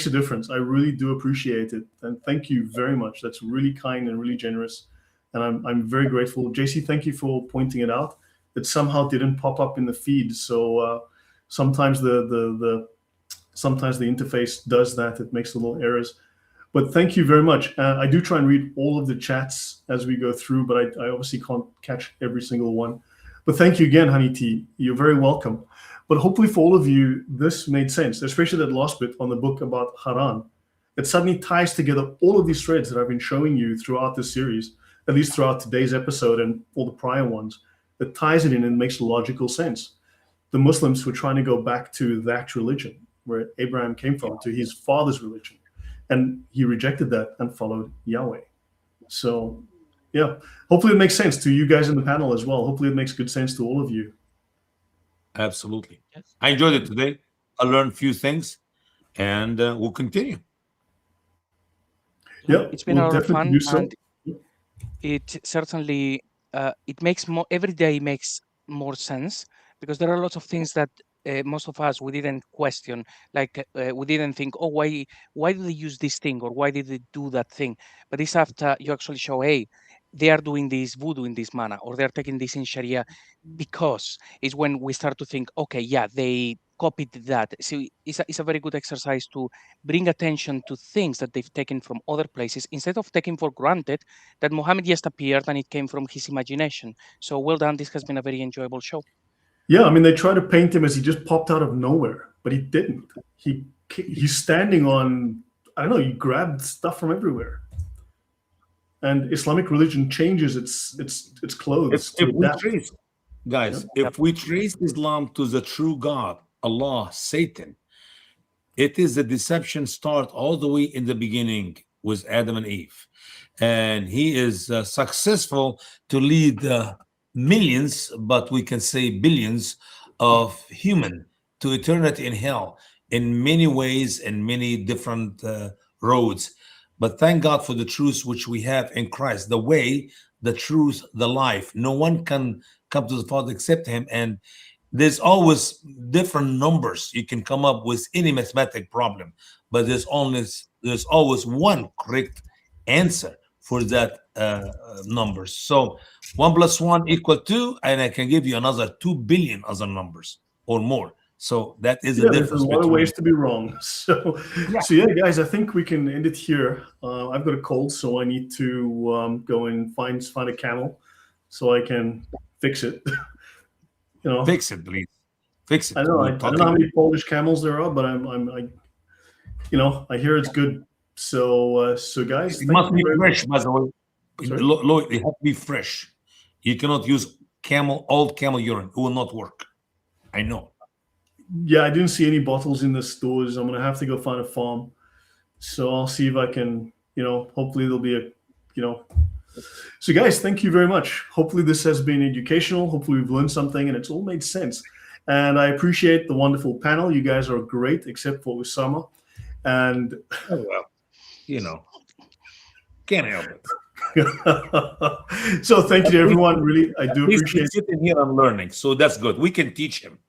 a difference. I really do appreciate it, and thank you very much. That's really kind and really generous, and I'm very grateful. JC, thank you for pointing it out. It somehow didn't pop up in the feed, so sometimes the interface does that. It makes little errors. But thank you very much. I do try and read all of the chats as we go through, but I obviously can't catch every single one. But thank you again, Honey T. You're very welcome. But hopefully for all of you, this made sense, especially that last bit on the book about Haran. It suddenly ties together all of these threads that I've been showing you throughout this series, at least throughout today's episode and all the prior ones. That ties it in and makes logical sense. The Muslims were trying to go back to that religion where Abraham came from, to his father's religion. And he rejected that and followed Yahweh. So, yeah, hopefully it makes sense to you guys in the panel as well. Hopefully it makes good sense to all of you. Absolutely. I enjoyed it today. I learned a few things, and we'll continue. Yeah, it's been a lot of fun, so. and it certainly it makes more, every day makes more sense, because there are lots of things that most of us, we didn't question, like we didn't think, oh, why do they use this thing, or why did they do that thing? But it's after you actually show, hey, they are doing this voodoo in this manner, or they're taking this in Sharia, because it's when we start to think, okay, yeah, they copied that. So it's a very good exercise to bring attention to things that they've taken from other places, instead of taking for granted that Muhammad just appeared and it came from his imagination. So well done. This has been a very enjoyable show. Yeah, I mean, they try to paint him as he just popped out of nowhere, but he didn't. He's standing on, I don't know, he grabbed stuff from everywhere. And Islamic religion changes its clothes. If we trace, guys, if we trace Islam to the true God, Allah, Satan, it is the deception start all the way in the beginning with Adam and Eve. And he is successful to lead millions, but we can say billions of human to eternity in hell in many ways and many different roads. But thank God for the truth which we have in Christ, the way, the truth, the life. No one can come to the Father except him. And there's always different numbers. You can come up with any mathematic problem, but there's always one correct answer for that numbers. So 1 + 1 = 2, and I can give you another 2 billion other numbers or more. So that is the difference. There's a lot of ways to be wrong. So yeah, guys, I think we can end it here. I've got a cold, so I need to go and find a camel so I can fix it. Fix it, please. Fix it. I don't know how many Polish camels there are, but I hear it's good. So guys, it must be fresh, by the way. Lloyd, it has to be fresh. You cannot use old camel urine. It will not work. I know. Yeah, I didn't see any bottles in the stores. I'm gonna have to go find a farm. So I'll see if I can, hopefully there'll be So guys, thank you very much. Hopefully this has been educational. Hopefully we've learned something and it's all made sense. And I appreciate the wonderful panel. You guys are great, except for Usama. And Can't help it. So thank you to everyone. Really, I do He's appreciate it. sitting here and learning, so that's good. We can teach him.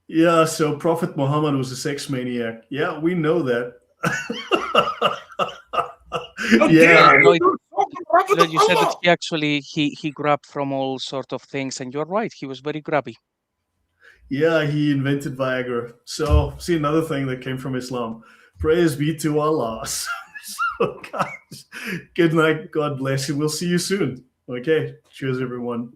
Yeah, so Prophet Muhammad was a sex maniac. Yeah, we know that. Yeah. Lloyd, you said that he actually he grabbed from all sort of things, and you're right. He was very grabby. Yeah, he invented Viagra. So, see, another thing that came from Islam. Praise be to Allah. So, guys, good night. God bless you. We'll see you soon. Okay. Cheers, everyone.